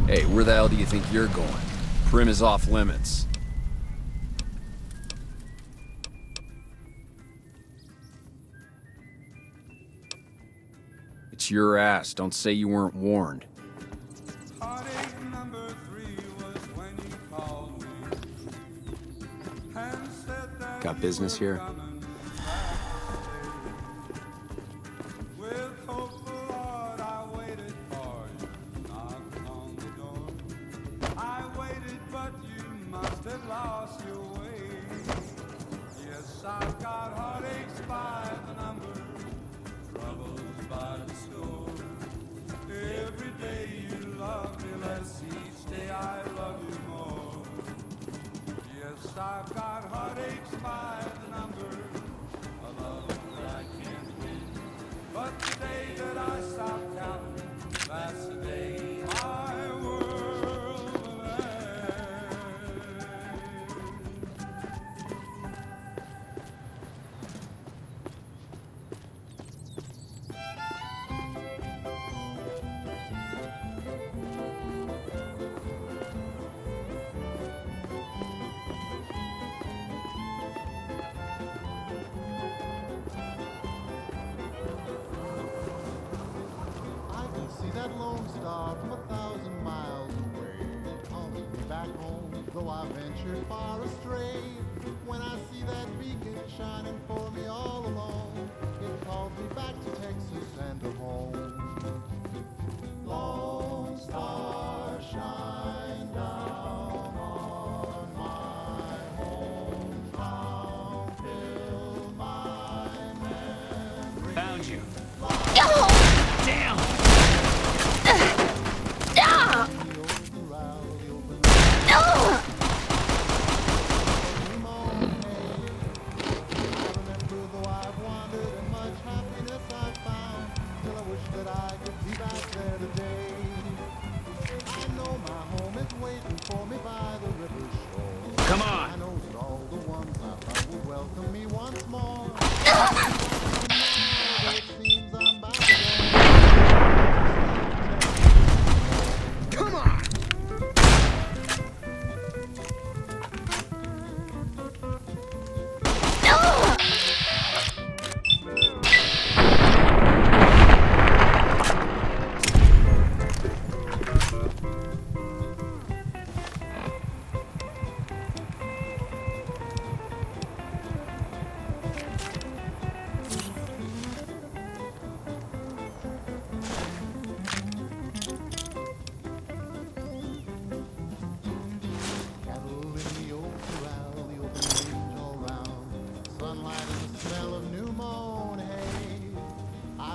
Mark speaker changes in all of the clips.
Speaker 1: Hey, where the hell do you think you're going? Primm is off limits. It's your ass. Don't say you weren't warned. Got business here?
Speaker 2: Lost your way. Yes, I've got heartaches by the number, troubles by the score. Every day you love me less, each day I love you more. Yes, I've got heartaches by the number, a love that I can't win. But the day that I stop counting, that's the day my world will end.
Speaker 3: See that lone star from 1,000 miles away, calls me back home, though I ventured far astray. When I see that beacon shining for me all alone, it calls me back to Texas and to home. Lone star, shine down on my hometown, fill my memory.
Speaker 4: Found you.
Speaker 5: Damn!
Speaker 4: Come on!
Speaker 3: I know that all the ones I love will welcome me once more. It seems I'm bound to go.
Speaker 4: Come on!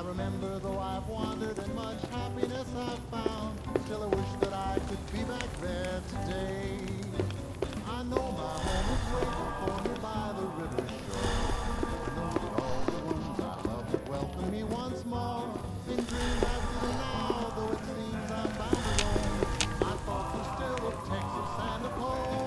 Speaker 3: Remember, though I've wandered and much happiness I've found, still I wish that I could be back there today. I know my home is waiting for me by the river shore. I know that all the ones I love would welcome me once more. In dreams I see now, though it seems I'm bound to roam. My thoughts are still of Texas and of home.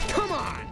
Speaker 4: Come on!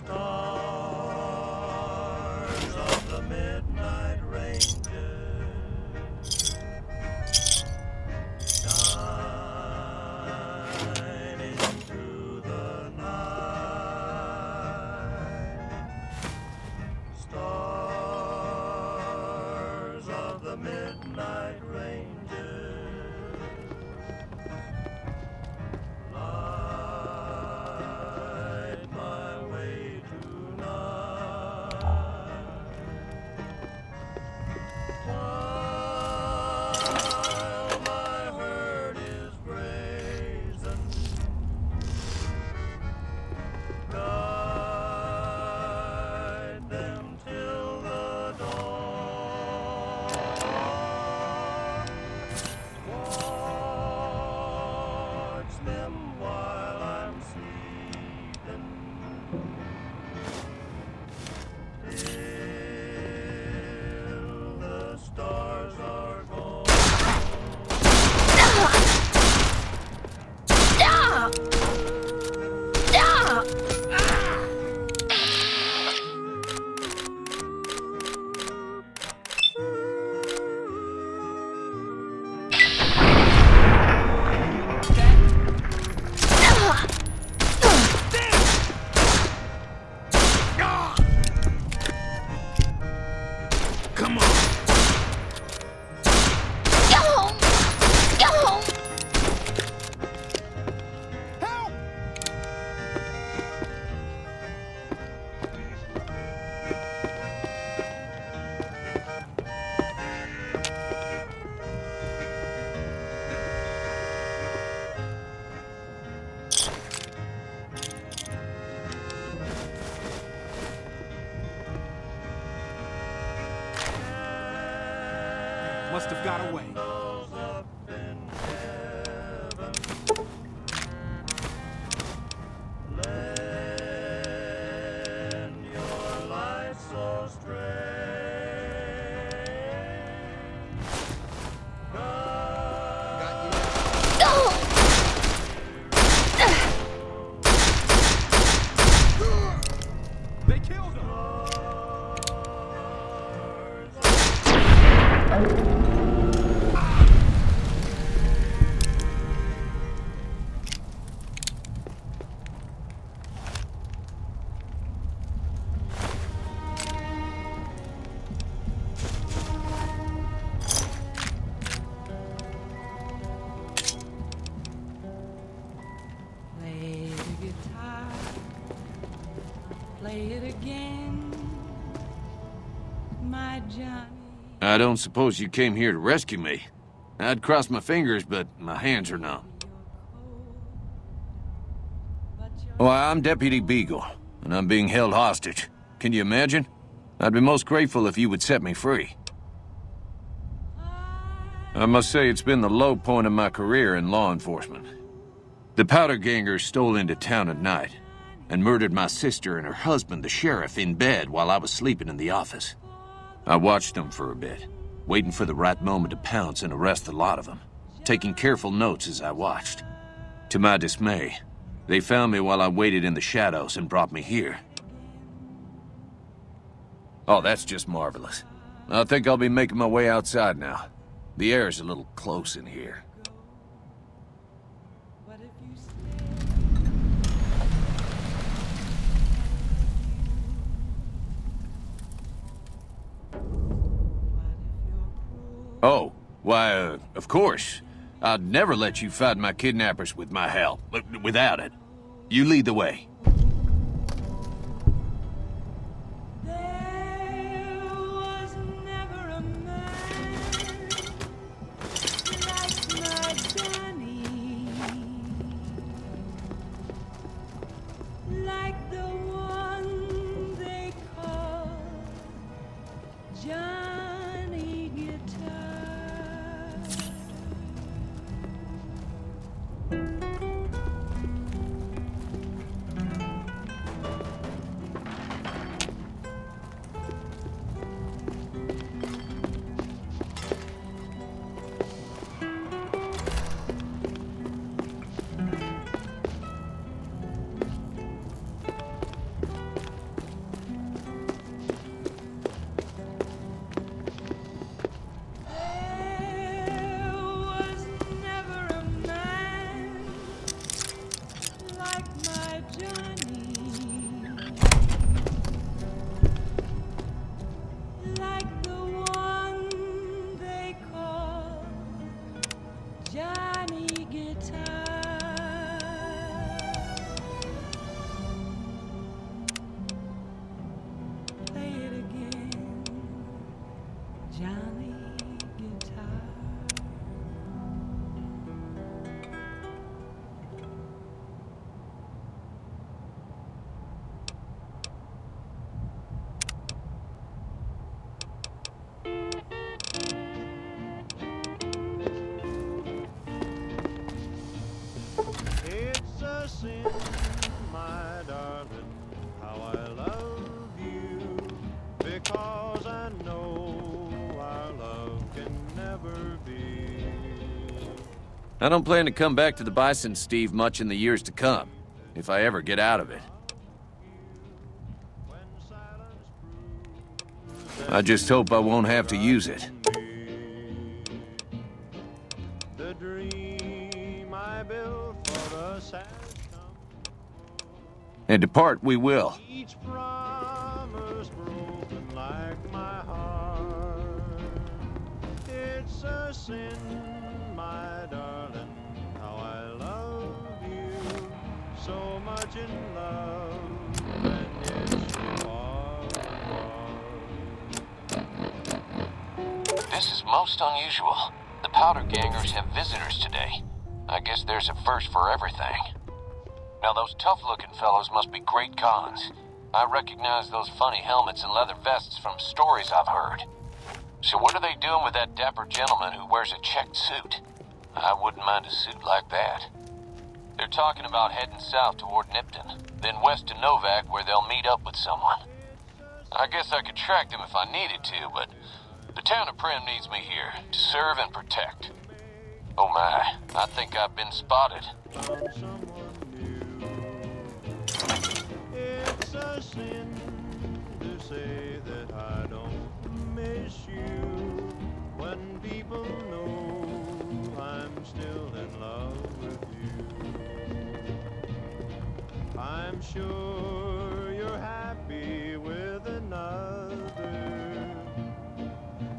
Speaker 2: Stars of the midnight ranges shining through the night. Stars of the midnight ranges light my way tonight. While my herd is grazing, guide them till the dawn. Watch them while I'm sleeping, till the stars are gone.
Speaker 4: Come on! Must have got away.
Speaker 2: Candles up in heaven, lend your light so strange.
Speaker 3: Got you.
Speaker 4: They killed him!
Speaker 6: Play the guitar, play it again, my Johnny.
Speaker 1: I don't suppose you came here to rescue me. I'd cross my fingers, but my hands are numb. Well, I'm Deputy Beagle, and I'm being held hostage. Can you imagine? I'd be most grateful if you would set me free. I must say it's been the low point of my career in law enforcement. The powder gangers stole into town at night and murdered my sister and her husband, the sheriff, in bed while I was sleeping in the office. I watched them for a bit, waiting for the right moment to pounce and arrest the lot of them, taking careful notes as I watched. To my dismay, they found me while I waited in the shadows and brought me here. Oh, that's just marvelous. I think I'll be making my way outside now. The air's a little close in here.
Speaker 6: What if you stay? What if you're cruel?
Speaker 1: Oh, why, of course. I'd never let you fight my kidnappers with my help, without it. You lead the way.
Speaker 6: There was never a man like my Johnny, like the one they call Johnny Guitar. There was never a man like my Johnny, like the one they call Johnny Guitar. Play it again, Johnny Guitar.
Speaker 3: It's a sin, my darling, how I love you, because I know our love can never be.
Speaker 1: I don't plan to come back to the Bison, Steve, much in the years to come, if I ever get out of it.
Speaker 3: When silence proves
Speaker 1: I just hope I won't have to use it.
Speaker 3: the dream I built for us has come.
Speaker 1: And depart we will.
Speaker 3: Each promise broken like my heart. It's a sin, my darling, how I love you, so much in love, and yet you are apart.
Speaker 1: This is most unusual. The powder gangers have visitors today. I guess there's a first for everything. Now those tough-looking fellows must be great cons. I recognize those funny helmets and leather vests from stories I've heard. So what are they doing with that dapper gentleman who wears a checked suit? I wouldn't mind a suit like that. They're talking about heading south toward Nipton, then west to Novak where they'll meet up with someone. I guess I could track them if I needed to, but the town of Primm needs me here to serve and protect. Oh my, I think I've been spotted.
Speaker 3: Found someone new. It's a sin to say that I don't miss you when people know I'm still in love with you. I'm sure you're happy with another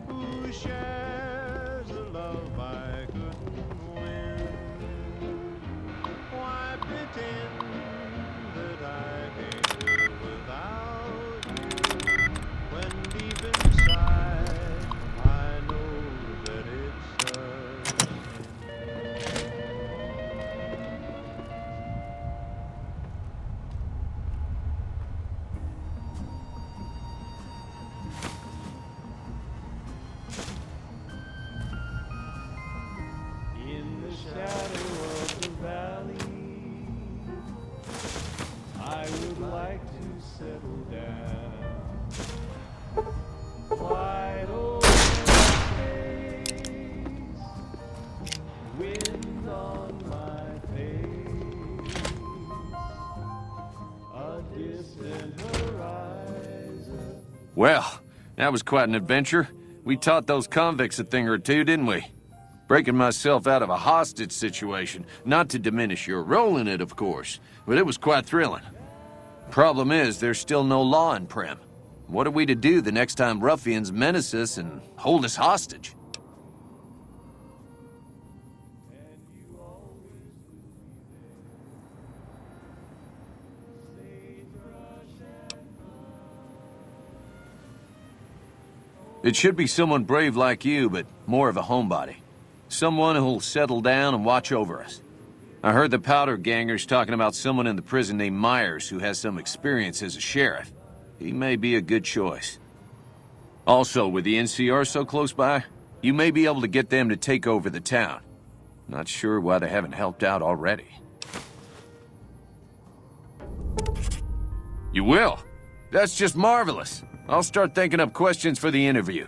Speaker 3: who shares the love I couldn't win. Why pretend that I can't live without you when deep inside I know that it's a sin.
Speaker 2: like to settle down. Wide open space, wind on my face, a distant horizon.
Speaker 1: Well, that was quite an adventure. We taught those convicts a thing or two, didn't we? Breaking myself out of a hostage situation, not to diminish your role in it, of course, but it was quite thrilling. Problem is, there's still no law in Primm. What are we to do the next time ruffians menace us and hold us hostage? It should be someone brave like you, but more of a homebody. Someone who'll settle down and watch over us. I heard the powder gangers talking about someone in the prison named Myers who has some experience as a sheriff. He may be a good choice. Also, with the NCR so close by, you may be able to get them to take over the town. Not sure why they haven't helped out already. You will? That's just marvelous. I'll start thinking up questions for the interview.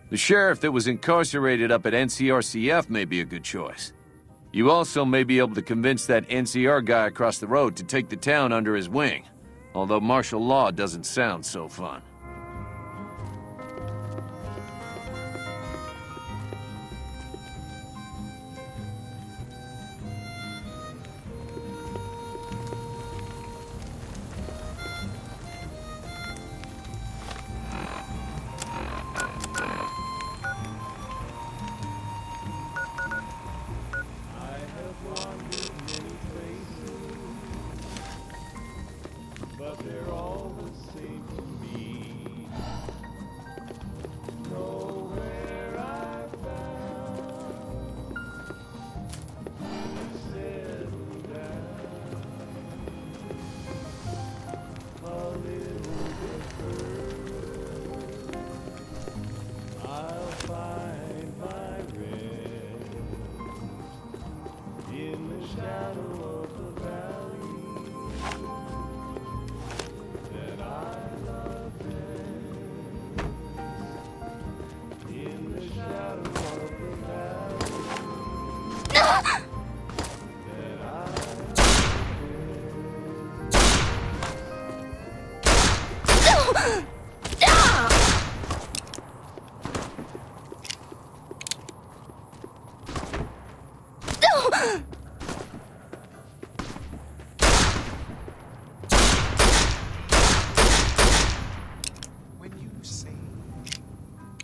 Speaker 1: The sheriff that was incarcerated up at NCRCF may be a good choice. You also may be able to convince that NCR guy across the road to take the town under his wing, although martial law doesn't sound so fun.
Speaker 2: But they're all the same to me. Nowhere I found to settle down. A little bit further, I'll find my rest in the shadow of the valley.
Speaker 3: When you say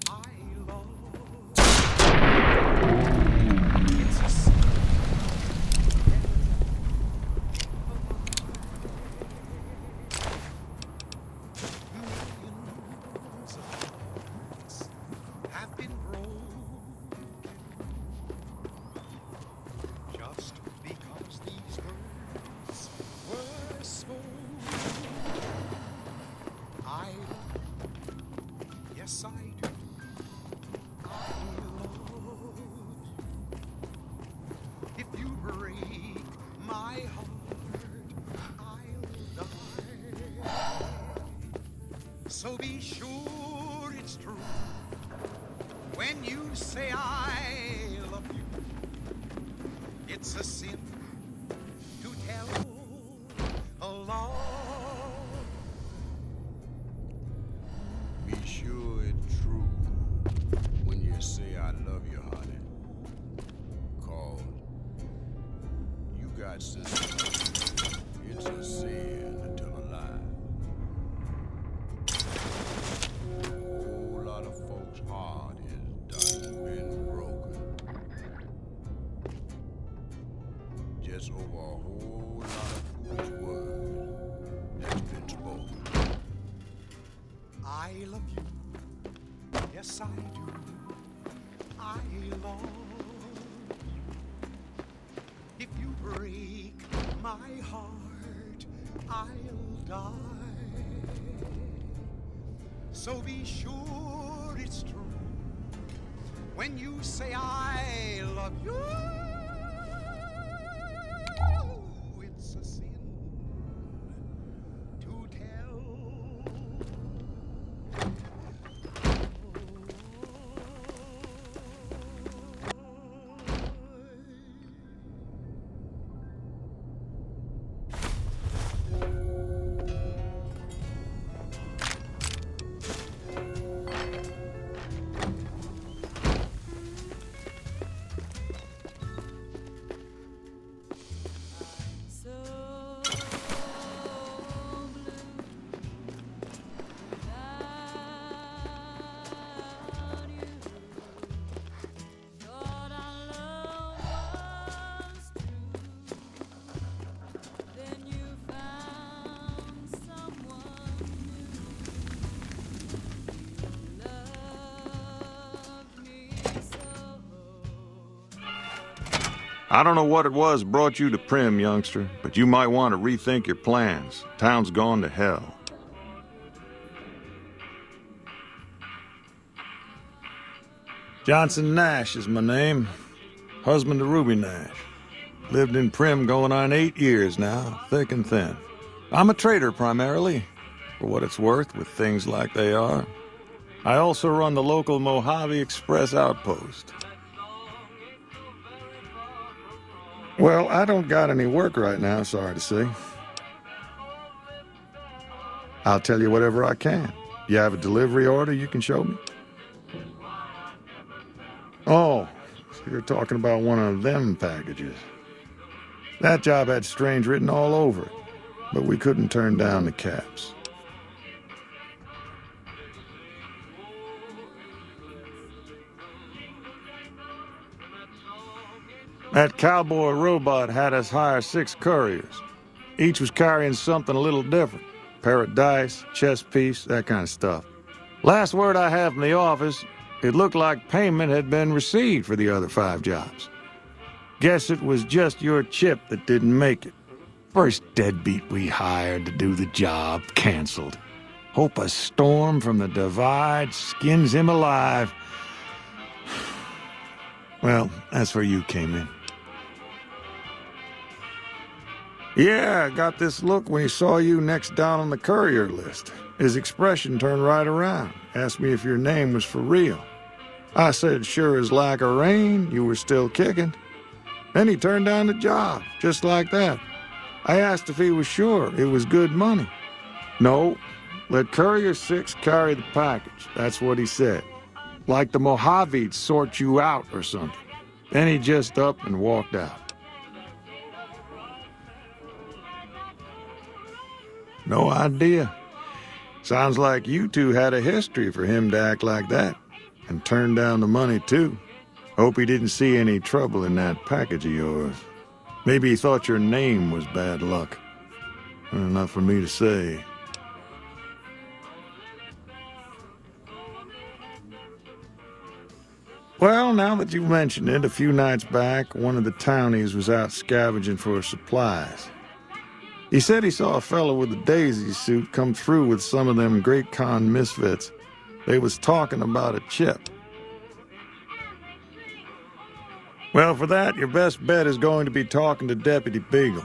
Speaker 3: I love, it's a sin. Millions of hearts have been broken just because these words were spoken. I yes, I do. I love. If you break my heart, I'll die. So be sure it's true when you say I love you. It's a sin to tell a lie.
Speaker 7: Be sure it's true when you say I love you, honey. 'Cause you got sense. It's a sin to tell a lie. A whole lot of folks' heart is done been broken. Just over a whole lot of foolish words that's been spoken.
Speaker 3: I love you. Yes, I do. I love you. If you break my heart, I'll die. So be sure it's true when you say I love you. It's a sin to
Speaker 8: I don't know what it was brought you to Primm, youngster, but you might want to rethink your plans. Town's gone to hell. Johnson Nash is my name. Husband to Ruby Nash. Lived in Primm going on 8 years now, thick and thin. I'm a trader primarily, for what it's worth with things like they are. I also run the local Mojave Express outpost. Well, I don't got any work right now, sorry to say. I'll tell you whatever I can. You have a delivery order you can show me? Oh, so you're talking about one of them packages. That job had strange written all over it, but we couldn't turn down the caps. That cowboy robot had us hire 6 couriers. Each was carrying something a little different. Pair of dice, chess piece, that kind of stuff. Last word I have from the office, it looked like payment had been received for the other 5 jobs. Guess it was just your chip that didn't make it. First deadbeat we hired to do the job canceled. Hope a storm from the divide skins him alive. Well, that's where you came in. Yeah, I got this look when he saw you next down on the courier list. His expression turned right around, asked me if your name was for real. I said sure as lack of rain, you were still kicking. Then he turned down the job, just like that. I asked if he was sure it was good money. No, let Courier 6 carry the package, that's what he said. Like the Mojave'd sort you out or something. Then he just up and walked out. No idea. Sounds like you two had a history for him to act like that. And turn down the money, too. Hope he didn't see any trouble in that package of yours. Maybe he thought your name was bad luck. Not for me to say. Well, now that you mention it, a few nights back, one of the townies was out scavenging for supplies. He said he saw a fellow with a daisy suit come through with some of them Great Con misfits. They was talking about a chip. Well, for that, your best bet is going to be talking to Deputy Beagle.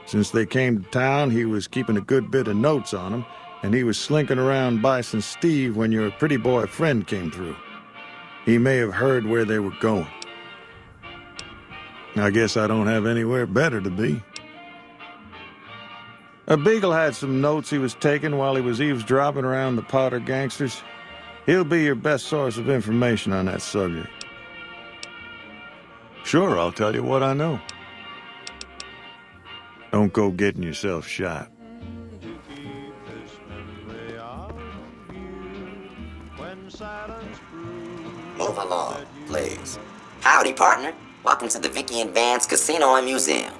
Speaker 8: Since they came to town, he was keeping a good bit of notes on them, and he was slinking around Bison Steve when your pretty boy friend came through. He may have heard where they were going. I guess I don't have anywhere better to be. Beagle had some notes he was taking while he was eavesdropping around the Powder gangsters. He'll be your best source of information on that subject. Sure, I'll tell you what I know. Don't go getting yourself shot.
Speaker 5: Move along, please. Howdy, partner. Welcome to the Vicky and Vance Casino and Museum.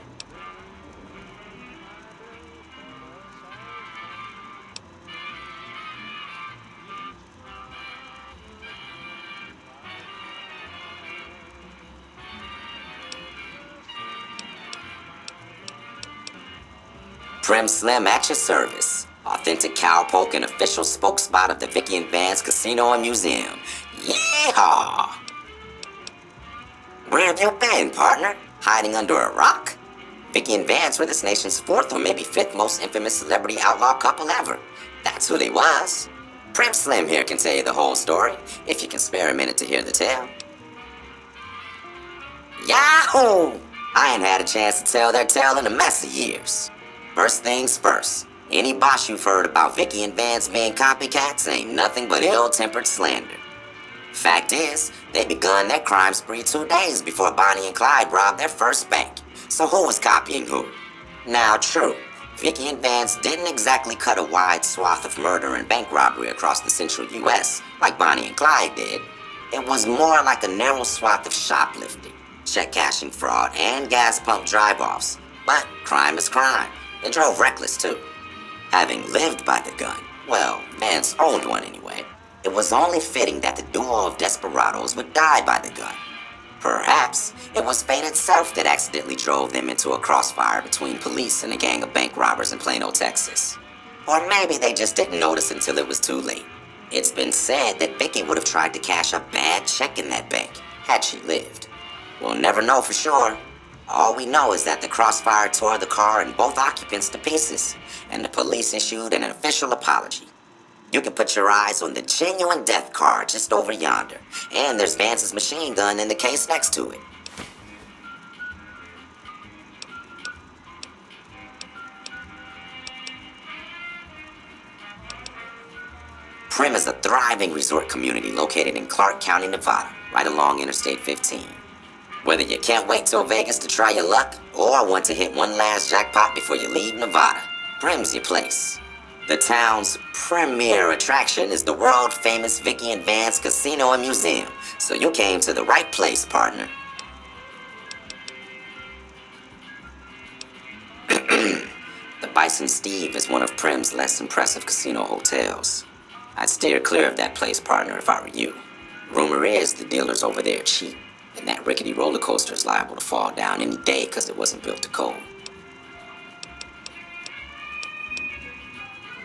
Speaker 5: Primm Slim at your service. Authentic cowpoke and official spokespot of the Vicky and Vance Casino and Museum. Yeehaw! Where have you been, partner? Hiding under a rock? Vicky and Vance were this nation's 4th or maybe 5th most infamous celebrity outlaw couple ever. That's who they was. Primm Slim here can tell you the whole story, if you can spare a minute to hear the tale. Yahoo! I ain't had a chance to tell their tale in a mess of years. First things first, any bosh you've heard about Vicky and Vance being copycats ain't nothing but ill-tempered slander. Fact is, they begun their crime spree 2 days before Bonnie and Clyde robbed their first bank. So who was copying who? Now true, Vicky and Vance didn't exactly cut a wide swath of murder and bank robbery across the central US like Bonnie and Clyde did. It was more like a narrow swath of shoplifting, check cashing fraud, and gas pump drive-offs. But crime is crime. They drove reckless, too. Having lived by the gun, well, Vance owned one anyway, it was only fitting that the duo of desperados would die by the gun. Perhaps it was fate itself that accidentally drove them into a crossfire between police and a gang of bank robbers in Plano, Texas. Or maybe they just didn't notice until it was too late. It's been said that Vicky would have tried to cash a bad check in that bank had she lived. We'll never know for sure. All we know is that the crossfire tore the car and both occupants to pieces, and the police issued an official apology. You can put your eyes on the genuine death car just over yonder, and there's Vance's machine gun in the case next to it. Primm is a thriving resort community located in Clark County, Nevada, right along Interstate 15. Whether you can't wait till Vegas to try your luck, or want to hit one last jackpot before you leave Nevada, Primm's your place. The town's premier attraction is the world-famous Vicky and Vance Casino and Museum, so you came to the right place, partner. The Bison Steve is one of Primm's less impressive casino hotels. I'd steer clear of that place, partner, if I were you. Rumor is the dealers over there are cheap, and that rickety roller coaster is liable to fall down any day because it wasn't built to code.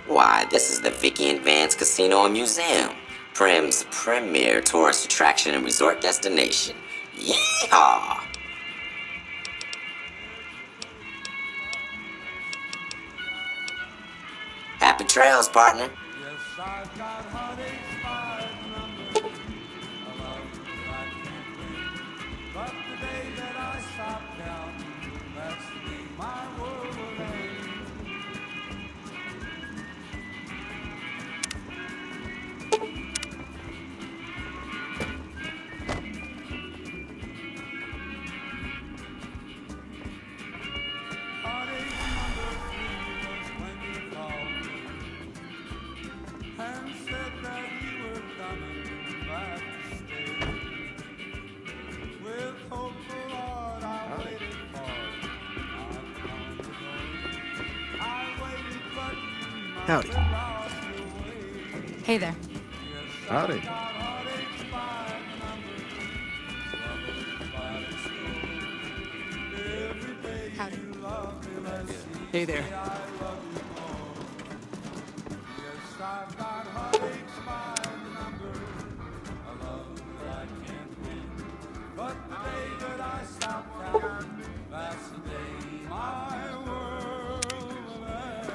Speaker 5: Why, this is the Vicky and Vance Casino and Museum, Primm's premier tourist attraction and resort destination. Yeehaw! Happy trails, partner.
Speaker 2: Yes, I've got heartaches by the number. A love that I can't win. But the day that I stop counting, that's the day my world will end. Heartache number 3 was when you called me and said that you were coming back to stay. With hope for Lord, I waited for not long ago. I waited, but you must
Speaker 4: Howdy.
Speaker 2: have lost your way.
Speaker 6: Hey there.
Speaker 2: Yes,
Speaker 8: Howdy.
Speaker 2: I got heartaches by the number, troubles by the score. Every day
Speaker 6: Howdy.
Speaker 2: you love me less,
Speaker 4: Hey there.
Speaker 2: I love you more. Yes, I've got heartaches by the number, a love that I can't win. But the day that I stop counting, that's the day my world will end.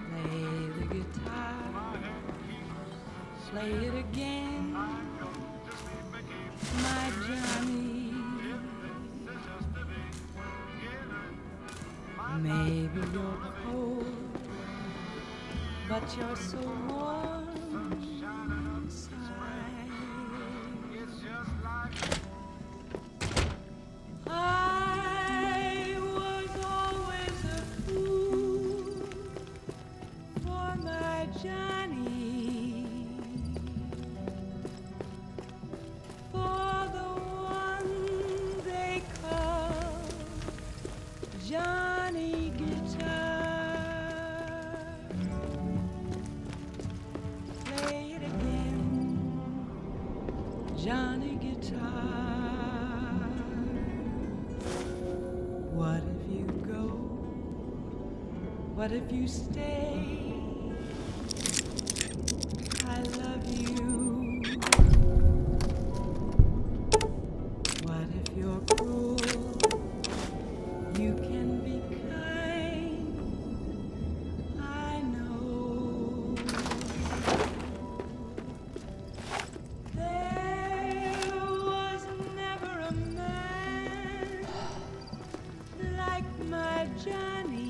Speaker 6: Play the guitar. Play it again. My Johnny. Maybe you're cold, but you're so warm inside. I was always a fool for my Johnny, for the one they call Johnny Guitar. Play it again, Johnny Guitar. What if you go? What if you stay? I love you. What if you're cruel? You can be kind. I know. There was never a man like my Johnny.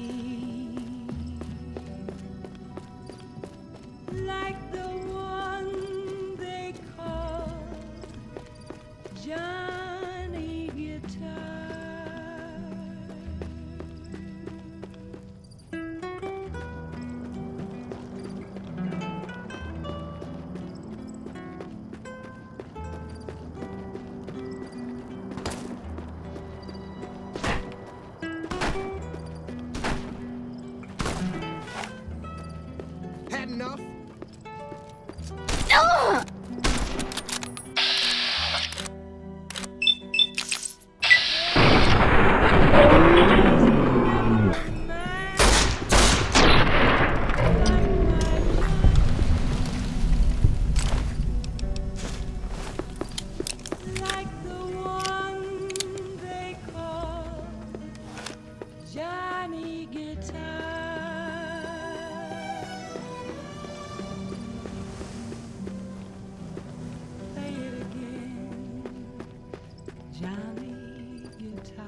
Speaker 4: enough?
Speaker 6: Like the one they call Johnny Guitar. Play it again, Johnny Guitar.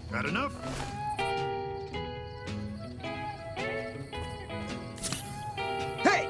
Speaker 8: Got enough?
Speaker 4: Hey!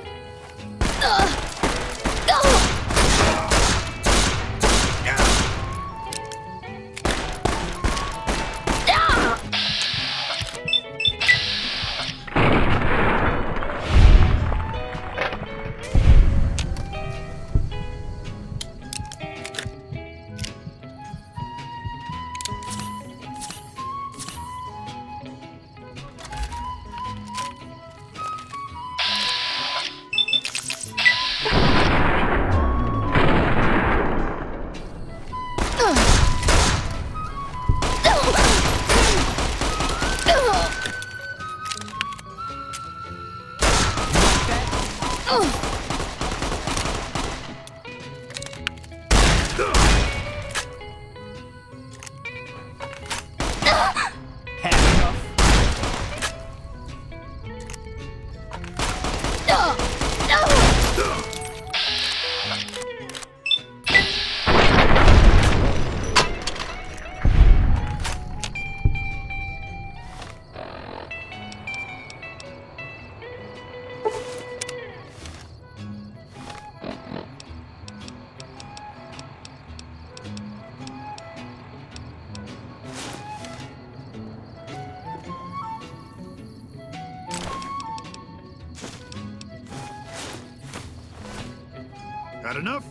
Speaker 8: Got enough?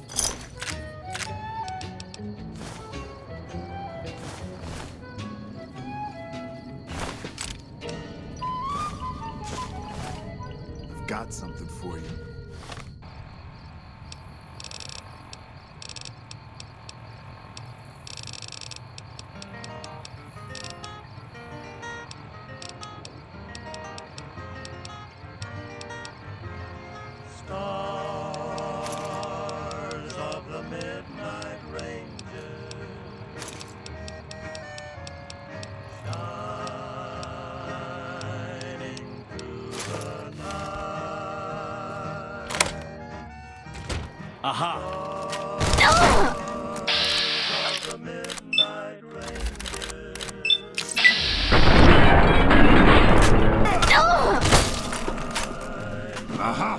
Speaker 8: I've got something for you.
Speaker 2: Stars of the midnight ranges, shining through the night.
Speaker 4: Aha!
Speaker 2: Of the midnight ranges.
Speaker 8: Aha!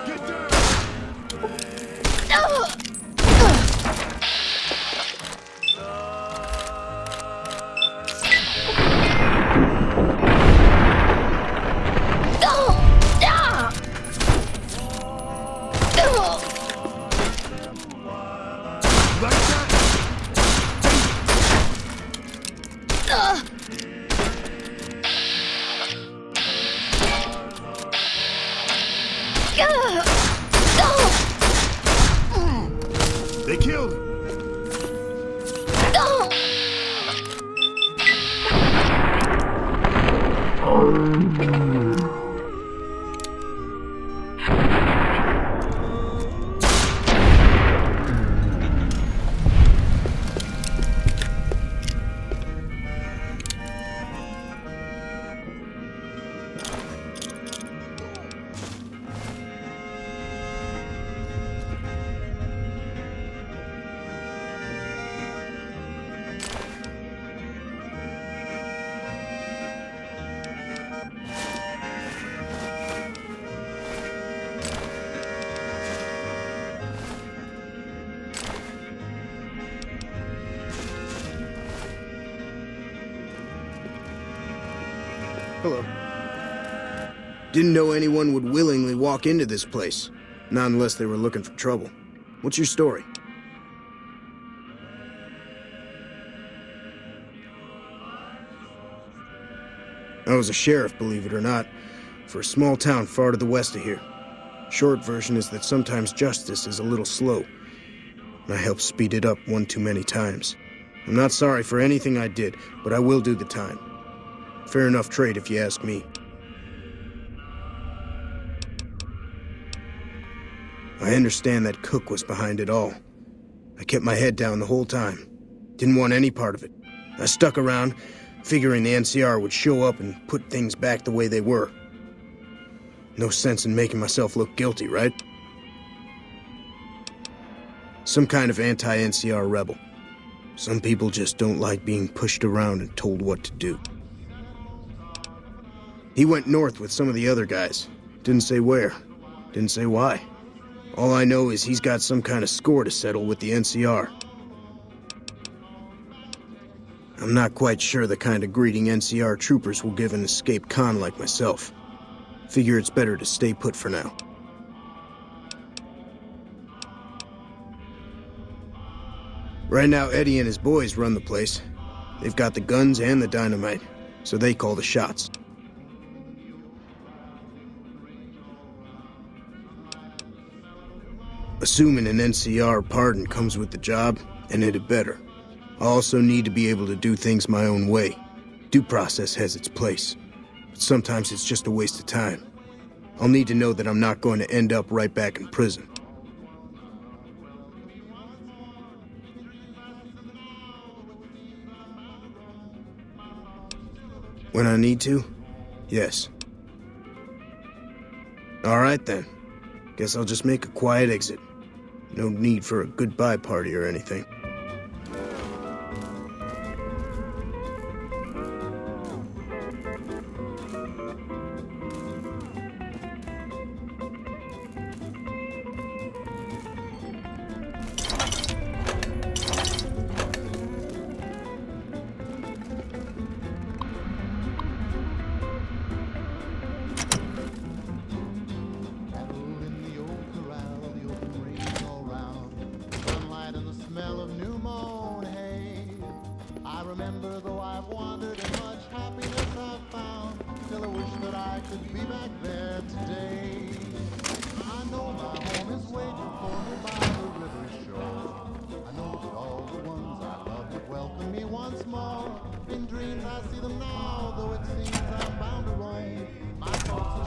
Speaker 8: Get down! Like that? They killed him.
Speaker 9: Hello. Didn't know anyone would willingly walk into this place. Not unless they were looking for trouble. What's your story? I was a sheriff, believe it or not, for a small town far to the west of here. Short version is that sometimes justice is a little slow, and I helped speed it up one too many times. I'm not sorry for anything I did, but I will do the time. Fair enough trade if you ask me. I understand that Cook was behind it all. I kept my head down the whole time. Didn't want any part of it. I stuck around, figuring the NCR would show up and put things back the way they were. No sense in making myself look guilty, right? Some kind of anti-NCR rebel. Some people just don't like being pushed around and told what to do. He went north with some of the other guys. Didn't say where. Didn't say why. All I know is he's got some kind of score to settle with the NCR. I'm not quite sure the kind of greeting NCR troopers will give an escaped con like myself. Figure it's better to stay put for now. Right now, Eddie and his boys run the place. They've got the guns and the dynamite, so they call the shots. Assuming an NCR pardon comes with the job, and it had better. I also need to be able to do things my own way. Due process has its place, but sometimes it's just a waste of time. I'll need to know that I'm not going to end up right back in prison. When I need to? Yes. All right then. Guess I'll just make a quiet exit. No need for a goodbye party or anything.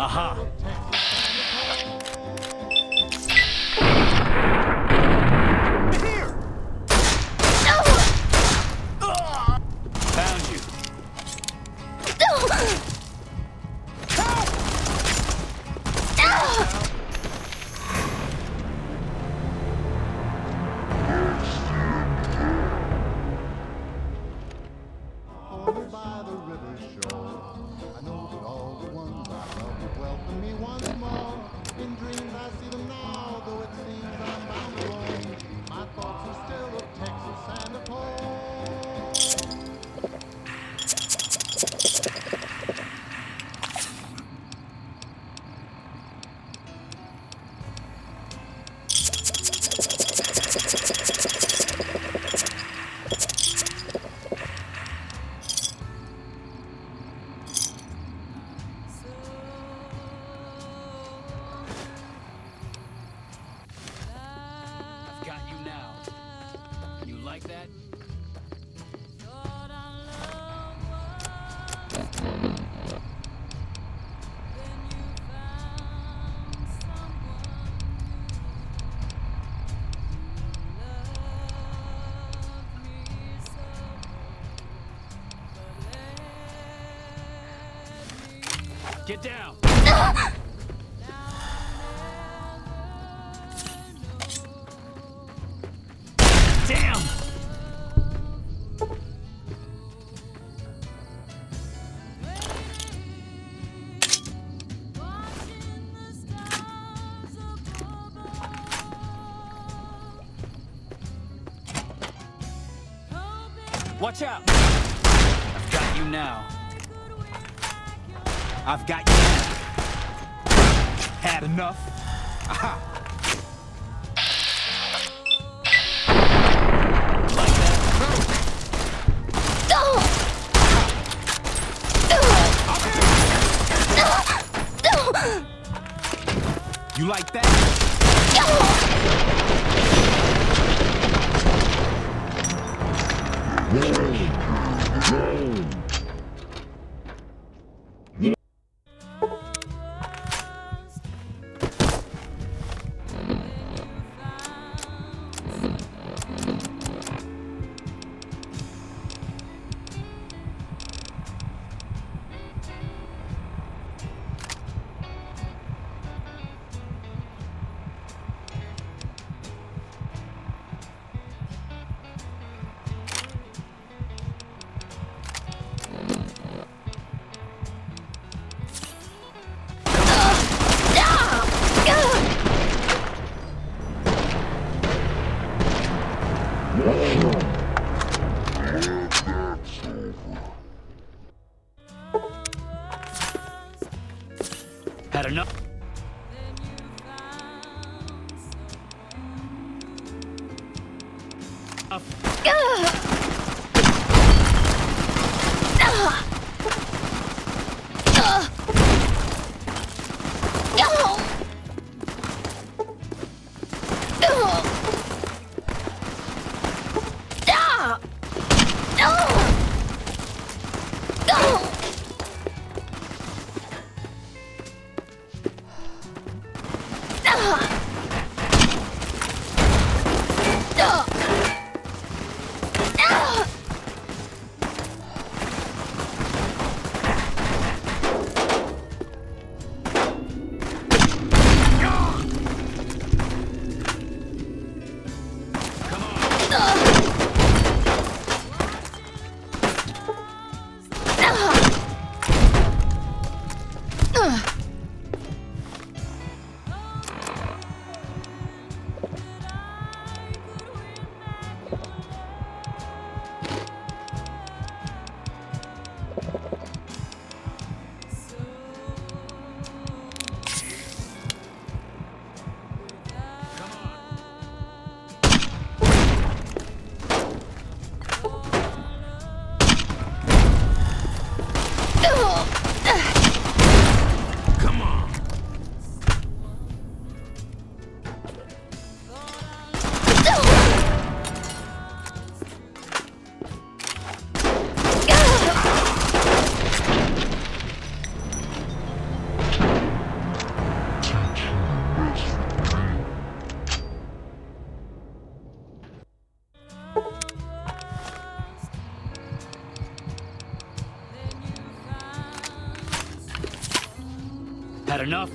Speaker 4: Aha! Here! Found you.
Speaker 3: By the river shore, I know that all the ones I love would welcome me once more. In dreams I see them now, though it seems I'm bound to roam. My thoughts are still of Texas and of home.
Speaker 4: Got you now. You like that? Get down! Damn! Watch out! I've got you now. I've got you now. Had enough? Aha! Like that? You like that? Had enough? Had enough?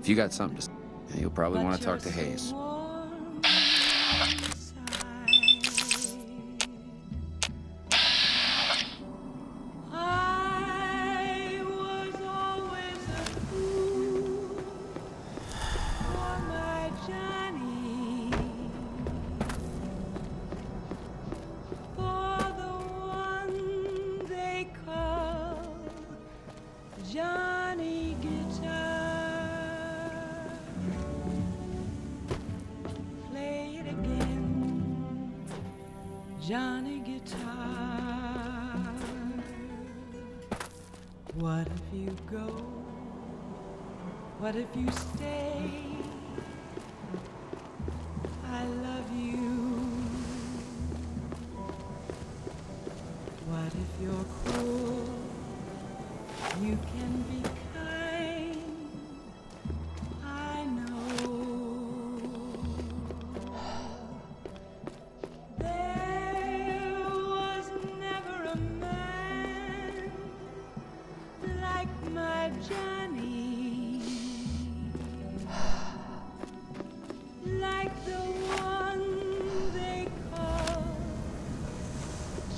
Speaker 10: If you got something to say, you'll probably want to talk to Hayes.
Speaker 6: I was always a fool for my Johnny, for the one they call Johnny Guitar. Play it again, Johnny Guitar. What if you go? What if you stay? I love you. What if you're cruel? You can be kind. I know. There was never a man like my Johnny, like the one they call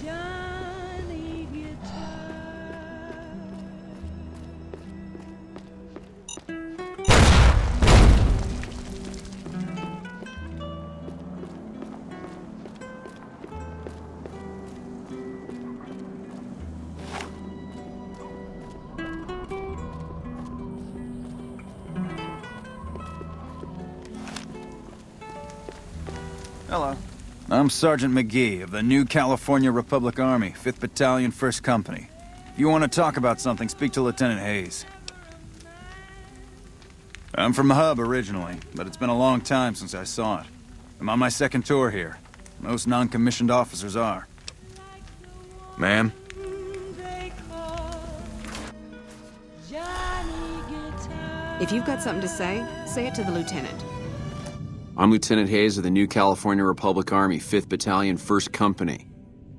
Speaker 6: Johnny Guitar.
Speaker 4: Hello. I'm Sergeant McGee of the New California Republic Army, 5th Battalion, 1st Company. If you want to talk about something, speak to Lieutenant Hayes. I'm from Hub originally, but it's been a long time since I saw it. I'm on my second tour here. Most non-commissioned officers are. Ma'am?
Speaker 6: They call Johnny Guitar.
Speaker 11: If you've got something to say it to the lieutenant.
Speaker 10: I'm Lieutenant Hayes of the New California Republic Army, 5th Battalion, 1st Company.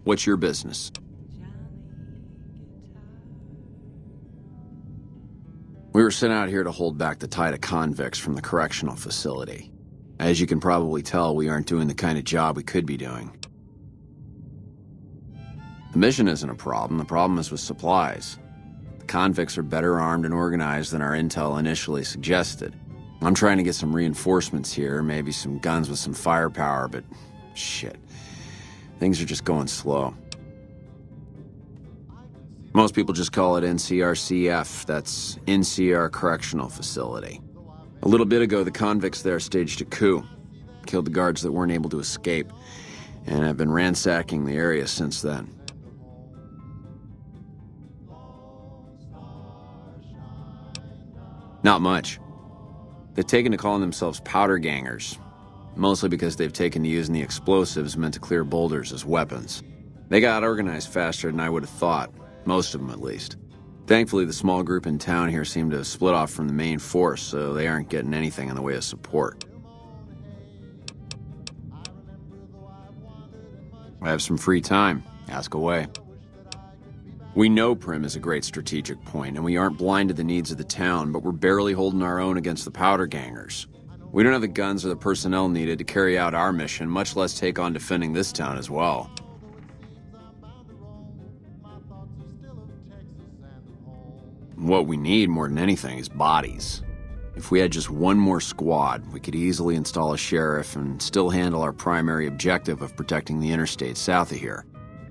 Speaker 10: What's your business? We were sent out here to hold back the tide of convicts from the correctional facility. As you can probably tell, we aren't doing the kind of job we could be doing. The mission isn't a problem. The problem is with supplies. The convicts are better armed and organized than our intel initially suggested. I'm trying to get some reinforcements here, maybe some guns with some firepower, but shit. Things are just going slow. Most people just call it NCRCF, that's NCR Correctional Facility. A little bit ago, the convicts there staged a coup, killed the guards that weren't able to escape, and I've been ransacking the area since then. Not much. They've taken to calling themselves powder gangers, mostly because they've taken to using the explosives meant to clear boulders as weapons. They got organized faster than I would have thought, most of them at least. Thankfully, the small group in town here seem to have split off from the main force, so they aren't getting anything in the way of support. I have some free time. Ask away. We know Primm is a great strategic point, and we aren't blind to the needs of the town, but we're barely holding our own against the powder gangers. We don't have the guns or the personnel needed to carry out our mission, much less take on defending this town as well. What we need more than anything is bodies. If we had just one more squad, we could easily install a sheriff and still handle our primary objective of protecting the interstate south of here.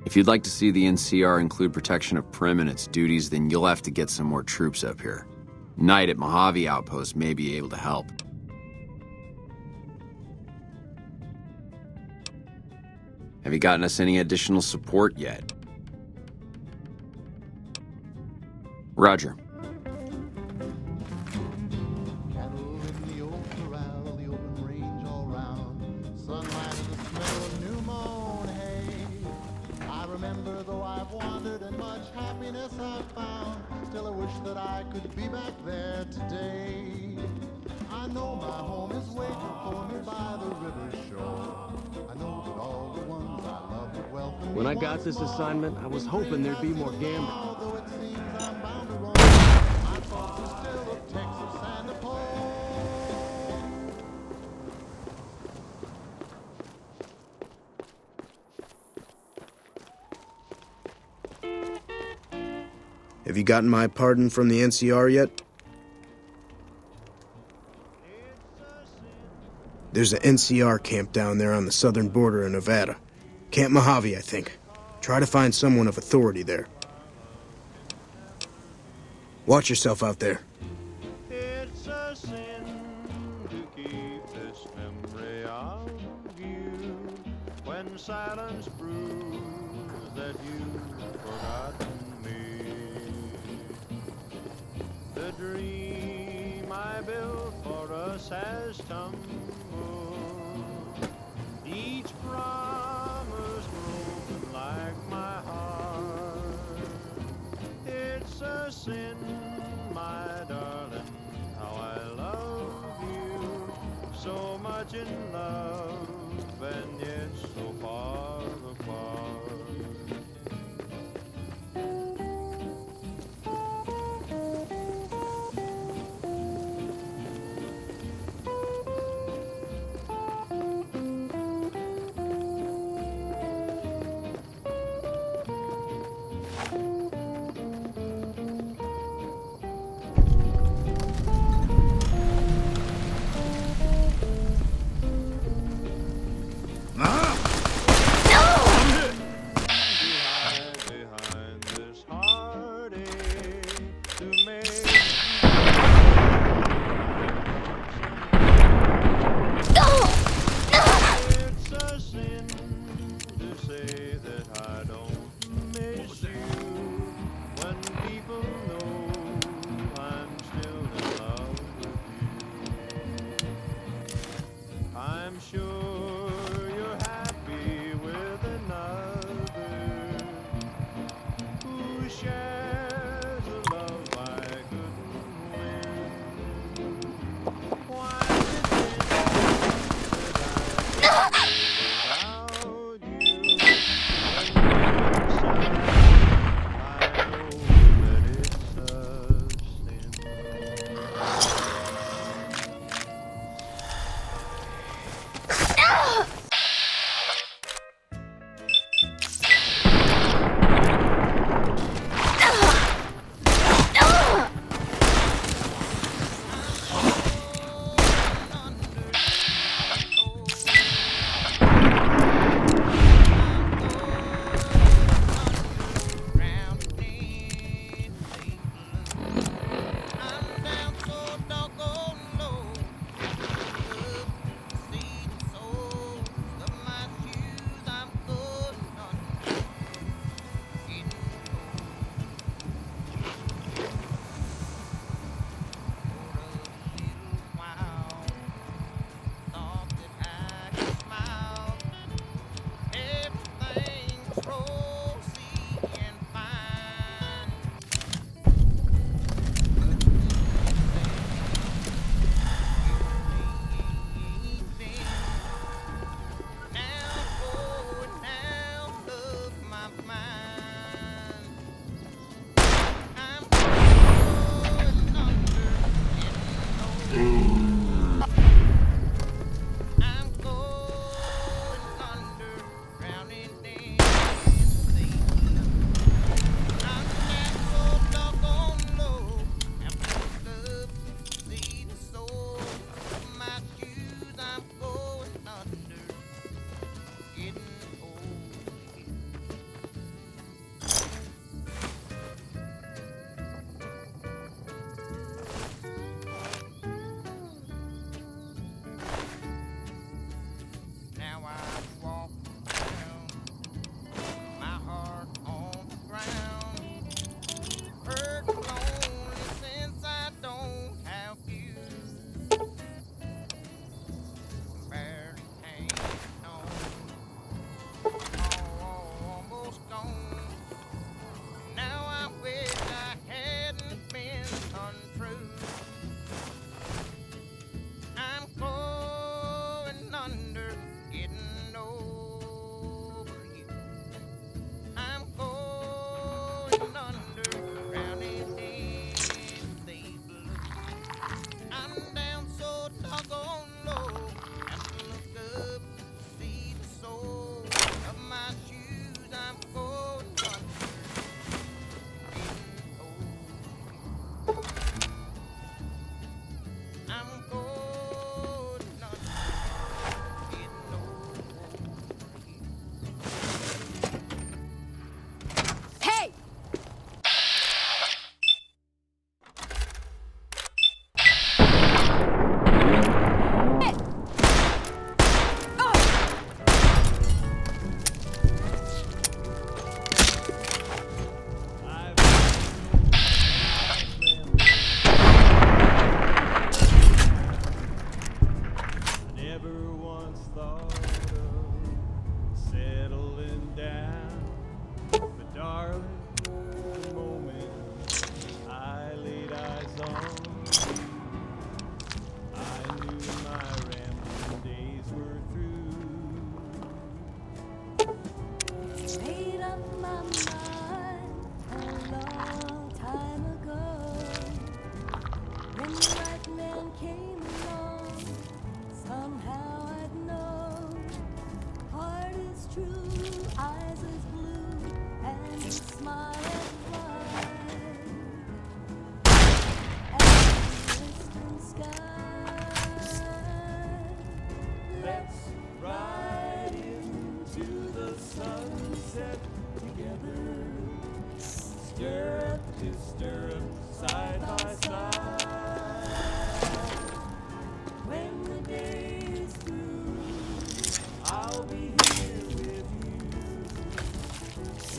Speaker 10: If you'd like to see the NCR include protection of Primm and its duties, then you'll have to get some more troops up here. Knight at Mojave Outpost may be able to help. Have you gotten us any additional support yet? Roger.
Speaker 3: Cattle in the old corral, the open range all round. Sunlight and the smell of new mown hay. I remember though I've wandered and much happiness I've found. Still I wish that I could be back there today. I know my home is waiting for me by the river shore. I know that all the ones I love would welcome me.
Speaker 12: When I got this assignment, I was hoping there'd be more gambling.
Speaker 3: Although it seems I'm bound to roam, my thoughts are still of Texas and of home.
Speaker 9: Have you gotten my pardon from the NCR yet? There's an NCR camp down there on the southern border of Nevada. Camp Mojave, I think. Try to find someone of authority there. Watch yourself out there.
Speaker 3: It's a sin to keep this memory of you when silence proves that you've forgotten me. The dream I built for us has tumbled. Each promise broken like my heart. It's a sin, my darling, how I love you. So much in love and yet so far apart.
Speaker 2: stirrup to stirrup, side by side. When the day is through, I'll be here with you.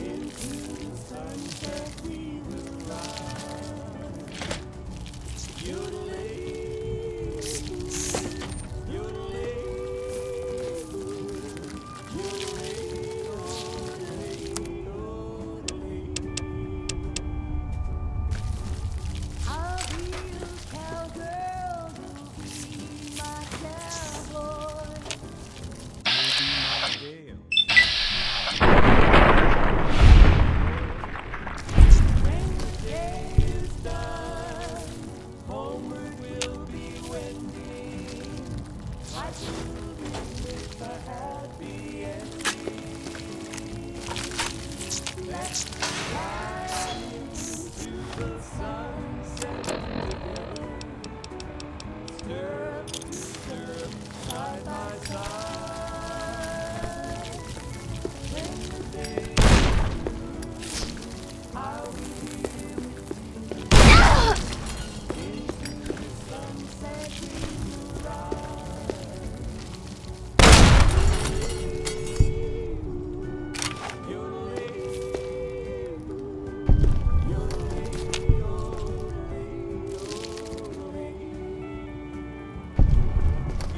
Speaker 2: Into the sunset we will ride. Yodelay, yodelay, yodelay, yodelay, yodelay.
Speaker 6: I'll be your cowgirl, you'll be my cowboy.
Speaker 2: When the day is done, homeward we'll be wending. Life will be with a happy ending. Let's ride into the sunset together. Stirrup to stirrup, side by side. When the day is through, I'll be here with you. Into the sunset we will ride. Yodelay, yodelay, yodelay,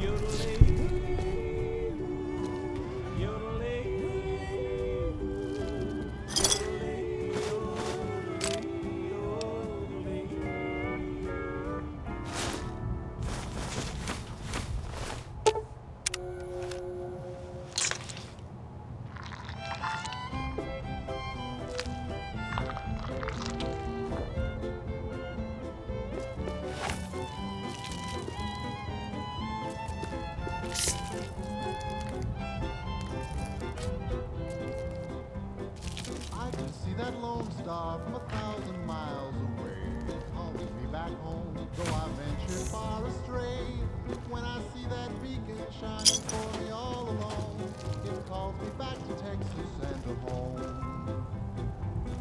Speaker 2: yodelay. Yodelay,
Speaker 3: I can see that lone star from 1,000 miles away. It calls me back home, though I ventured far astray. When I see that beacon shining for me all alone, it calls me back to Texas and to home.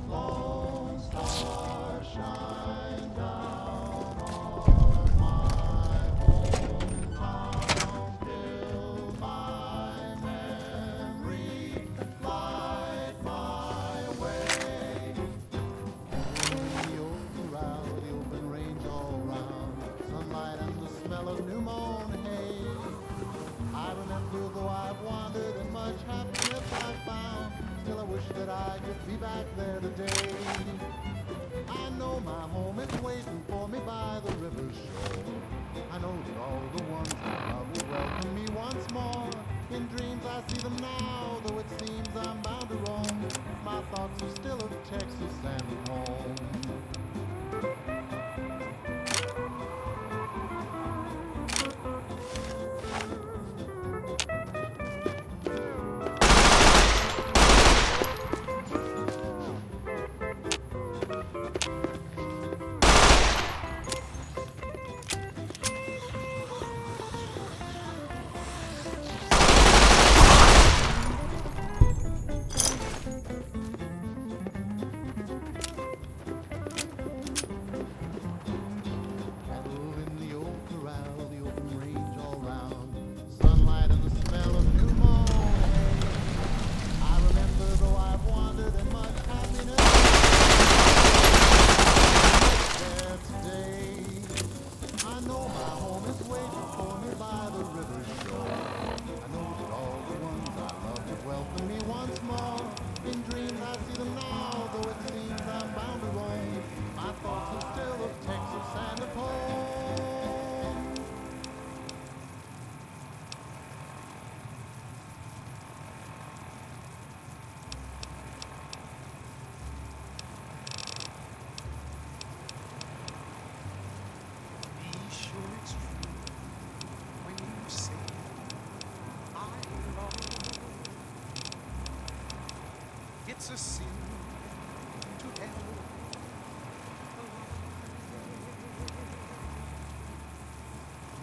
Speaker 3: Lone star, shine down on my hometown, fill my memory, light my way. The old corral, the open range all round, sunlight and the smell of new mown hay. I remember though I've wandered and much happiness I've found, still I wish that I could be back there today. I know my home is waiting for me by the river's shore. I know that all the ones I love will welcome me once more. In dreams I see them now, though it seems I'm bound to roam. My thoughts are still of Texas and home. Cattle in the old corral, the open range all round, sunlight and the smell of new mown hay. I remember though I've wandered and much happiness there today. I know my home is waiting for me by the river's shore. I know that all the ones I love will welcome me once more. In dreams I see them now, though it seems I'm bound to roam. My thoughts are still of Texas and of home.
Speaker 13: Be sure it's true when you say I love you. It's a sin to ever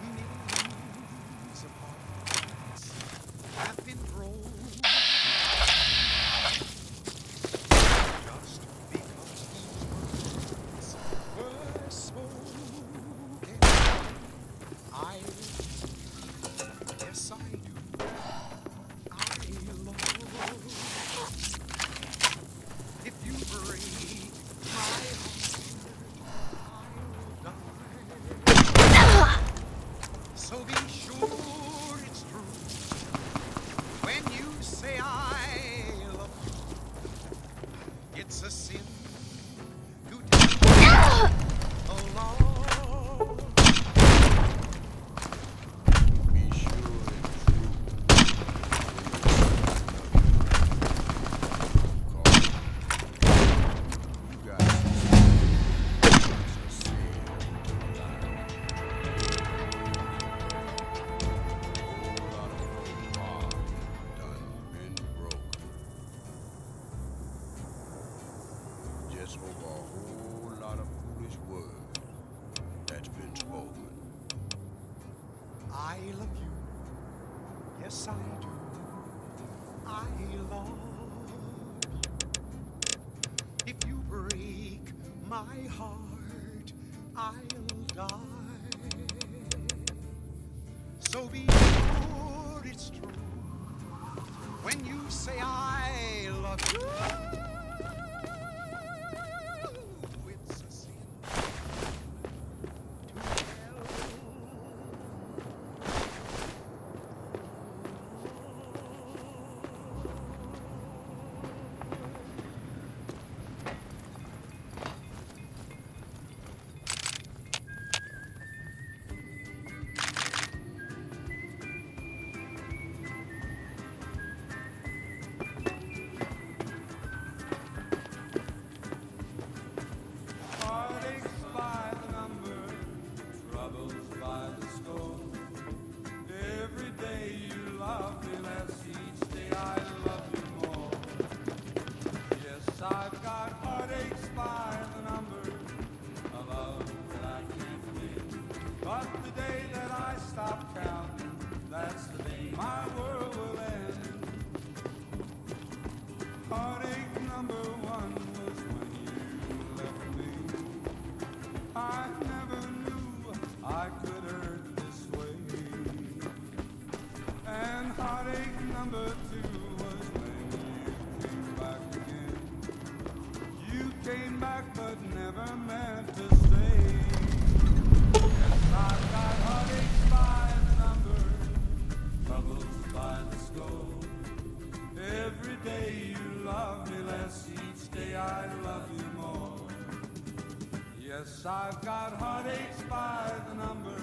Speaker 13: millions of hearts have been broken just because he's my heart, I'll die. So be sure it's true when you say I love you. It's a sin to tell.
Speaker 2: Heartaches by the number, troubles by the score. Every day you love me less, each day I love you more. Yes, I've got heartaches by the number, a love that I can't win. But the day that I stop counting, that's the day my world will end. Heartache number one was when you left me. I never knew I could hurt this way. And heartache number two was when you came back again. You came back but never meant to stay. Yes, I've got heartaches by the number, troubles by the score. Every day you love me less, each day I love you more. Yes, I've got heartaches by the number,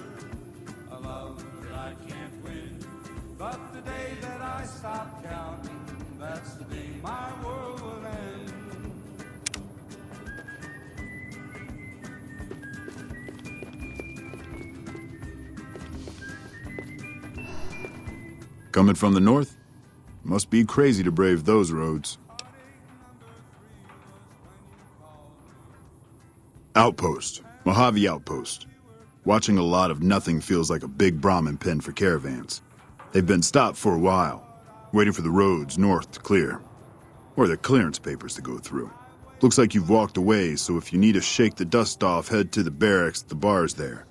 Speaker 2: a love that I can't win. But the day that I stop counting, that's the day my world will end.
Speaker 14: Coming from the north? Must be crazy to brave those roads. Outpost. Mojave Outpost. Watching a lot of nothing feels like a big Brahmin pen for caravans. They've been stopped for a while, waiting for the roads north to clear. Or the clearance papers to go through. Looks like you've walked away, so if you need to shake the dust off, head to the barracks at the bars there.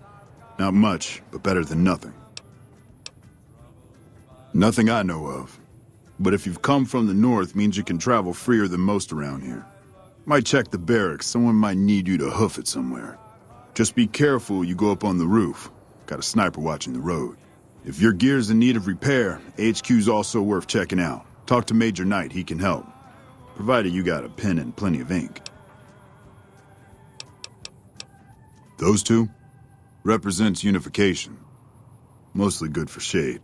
Speaker 14: Not much, but better than nothing. Nothing I know of. But if you've come from the north, means you can travel freer than most around here. Might check the barracks, someone might need you to hoof it somewhere. Just be careful you go up on the roof. Got a sniper watching the road. If your gear's in need of repair, HQ's also worth checking out. Talk to Major Knight, he can help. Provided you got a pen and plenty of ink. Those two? Represents unification. Mostly good for shade.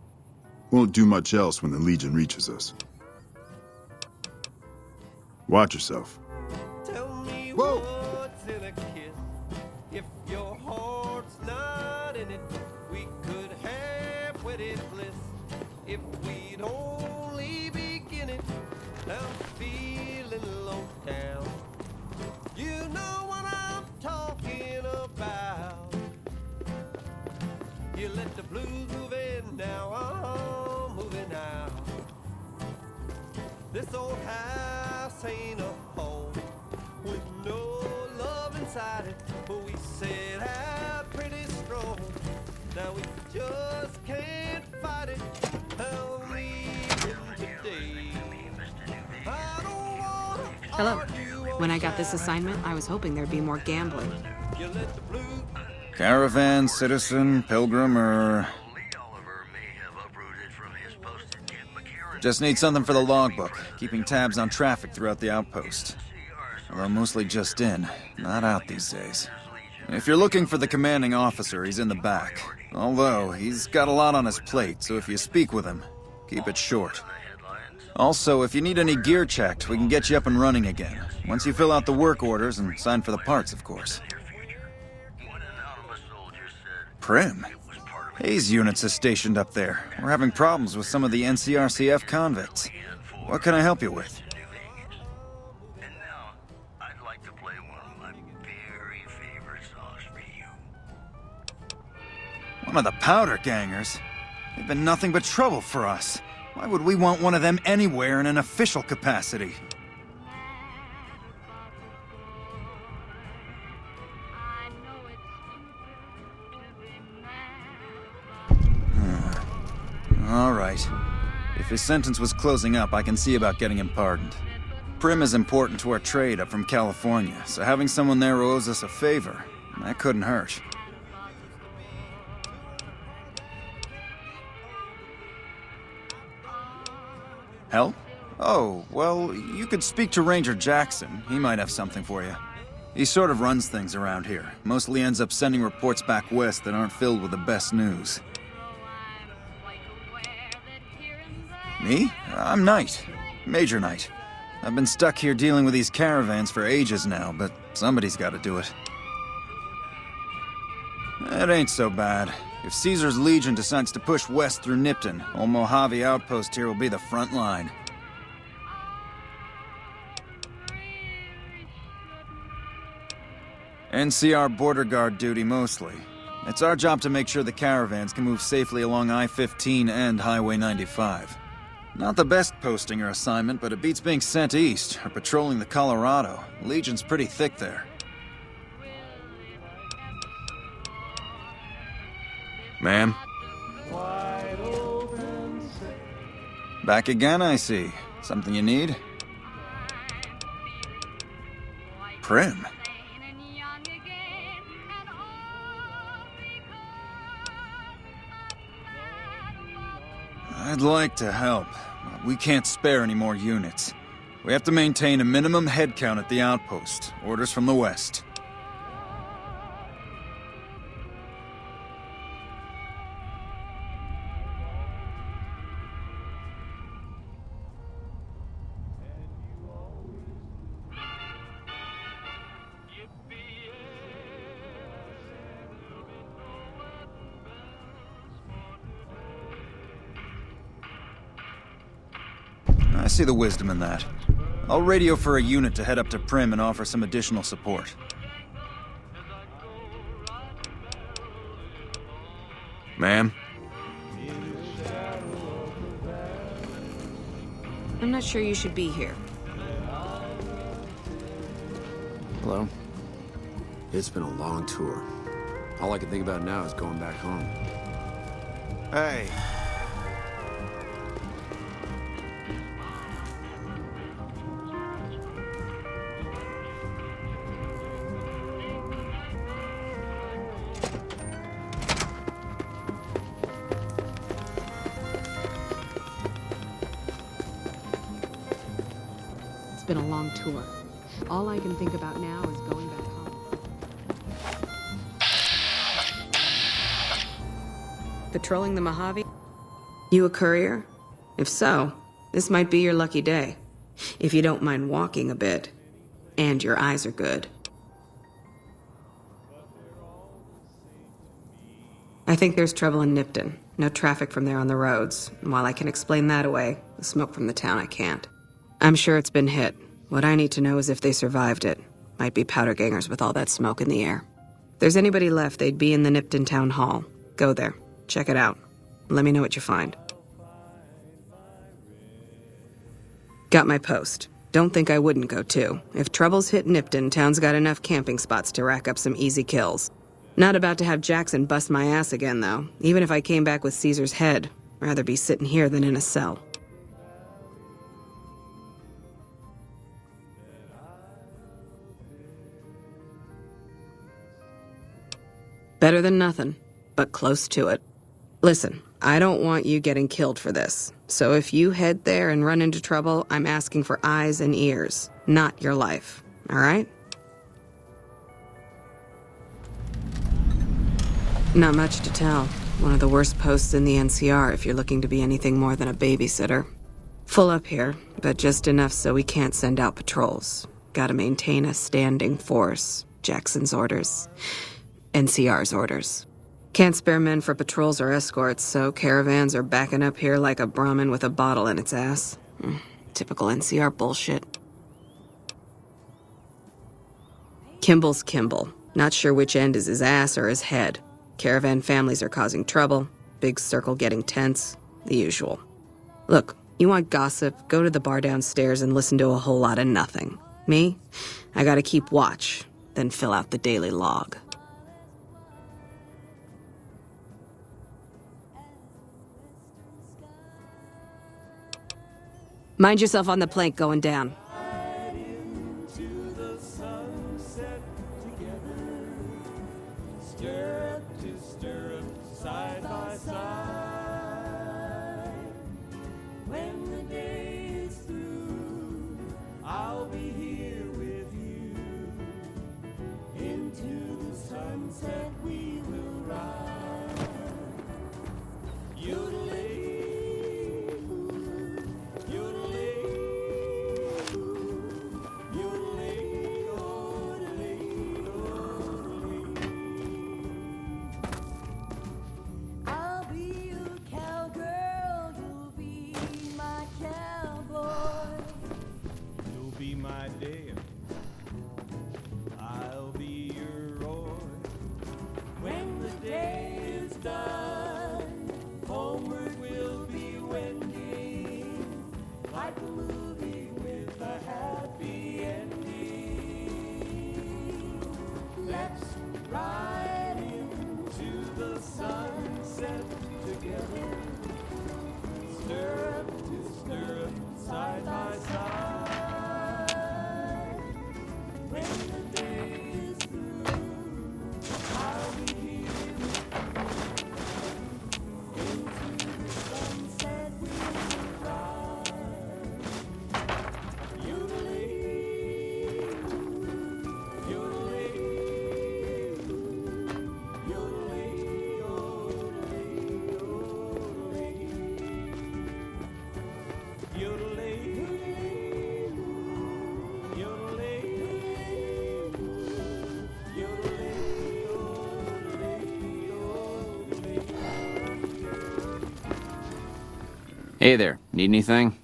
Speaker 14: Won't do much else when the Legion reaches us. Watch yourself.
Speaker 15: Tell me what's in a kiss. If your heart's not in it, we could have wedded bliss. If we'd only begin it, I'm feeling low down. You know what I'm talking about. You let the blues move in, now I'm moving out. This old house ain't a home with no love inside it, but we set out pretty strong. Now we just can't fight it. I'll leave today. I don't wanna
Speaker 11: Hello. When I got this assignment, I was hoping there'd be more gambling.
Speaker 15: You let the blues.
Speaker 4: Caravan, citizen, pilgrim, or... Just need something for the logbook, keeping tabs on traffic throughout the outpost. Although mostly just in, not out these days. If you're looking for the commanding officer, he's in the back. Although, he's got a lot on his plate, so if you speak with him, keep it short. Also, if you need any gear checked, we can get you up and running again. Once you fill out the work orders and sign for the parts, of course. Primm? Hayes units is stationed up there. We're having problems with some of the NCRCF convicts. What can I help you with? One of the powder gangers? They've been nothing but trouble for us. Why would we want one of them anywhere in an official capacity? All right. If his sentence was closing up, I can see about getting him pardoned. Primm is important to our trade up from California, so having someone there who owes us a favor, that couldn't hurt. Help? Oh, well, you could speak to Ranger Jackson. He might have something for you. He sort of runs things around here. Mostly ends up sending reports back west that aren't filled with the best news. Me? I'm Knight. Major Knight. I've been stuck here dealing with these caravans for ages now, but somebody's got to do it. It ain't so bad. If Caesar's Legion decides to push west through Nipton, old Mojave Outpost here will be the front line. NCR border guard duty mostly. It's our job to make sure the caravans can move safely along I-15 and Highway 95. Not the best posting or assignment, but it beats being sent east or patrolling the Colorado. Legion's pretty thick there. Ma'am? Back again, I see. Something you need? Primm? I'd like to help, but we can't spare any more units. We have to maintain a minimum headcount at the outpost. Orders from the west. I see the wisdom in that. I'll radio for a unit to head up to Primm and offer some additional support. Ma'am?
Speaker 11: I'm not sure you should be here.
Speaker 10: Hello? It's been a long tour. All I can think about now is going back home.
Speaker 4: Hey.
Speaker 11: It's been a long tour. All I can think about now is going back home. Patrolling the Mojave? You a courier? If so, this might be your lucky day. If you don't mind walking a bit. And your eyes are good. I think there's trouble in Nipton. No traffic from there on the roads. And while I can explain that away, the smoke from the town I can't. I'm sure it's been hit. What I need to know is if they survived it. Might be powder gangers with all that smoke in the air. If there's anybody left, they'd be in the Nipton Town Hall. Go there. Check it out. Let me know what you find. Got my post. Don't think I wouldn't go too. If troubles hit Nipton, town's got enough camping spots to rack up some easy kills. Not about to have Jackson bust my ass again, though. Even if I came back with Caesar's head. Rather be sitting here than in a cell. Better than nothing, but close to it. Listen, I don't want you getting killed for this. So if you head there and run into trouble, I'm asking for eyes and ears, not your life. All right? Not much to tell. One of the worst posts in the NCR if you're looking to be anything more than a babysitter. Full up here, but just enough so we can't send out patrols. Gotta maintain a standing force. Jackson's orders. NCR's orders. Can't spare men for patrols or escorts, so caravans are backing up here like a Brahmin with a bottle in its ass. Typical NCR bullshit. Kimball's Kimball. Not sure which end is his ass or his head. Caravan families are causing trouble. Big circle getting tense. The usual. Look, you want gossip, go to the bar downstairs and listen to a whole lot of nothing. Me? I gotta keep watch, then fill out the daily log. Mind yourself on the plank going down.
Speaker 2: Into the sunset together, stirrup to stirrup, side by side. When the day is through, I'll be here with you. Into the sunset we will ride. Yodelay, yodelay, yodelay, yodelay, yodelay.
Speaker 6: I'll be your cowgirl, you'll be my cowboy.
Speaker 2: You'll be my dame, I'll be your Roy. When the day is done, homeward we'll be wending, like a movie with a happy ending. Let's ride into the sunset together, stirrup to stirrup, side by side. When the day is through, I'll be here into the sunset we will ride. Yodelay, yodelay, yodelay, yodelay, yodelay, yodelay, yodelay, yodelay, yodelay.
Speaker 10: Hey there, need anything?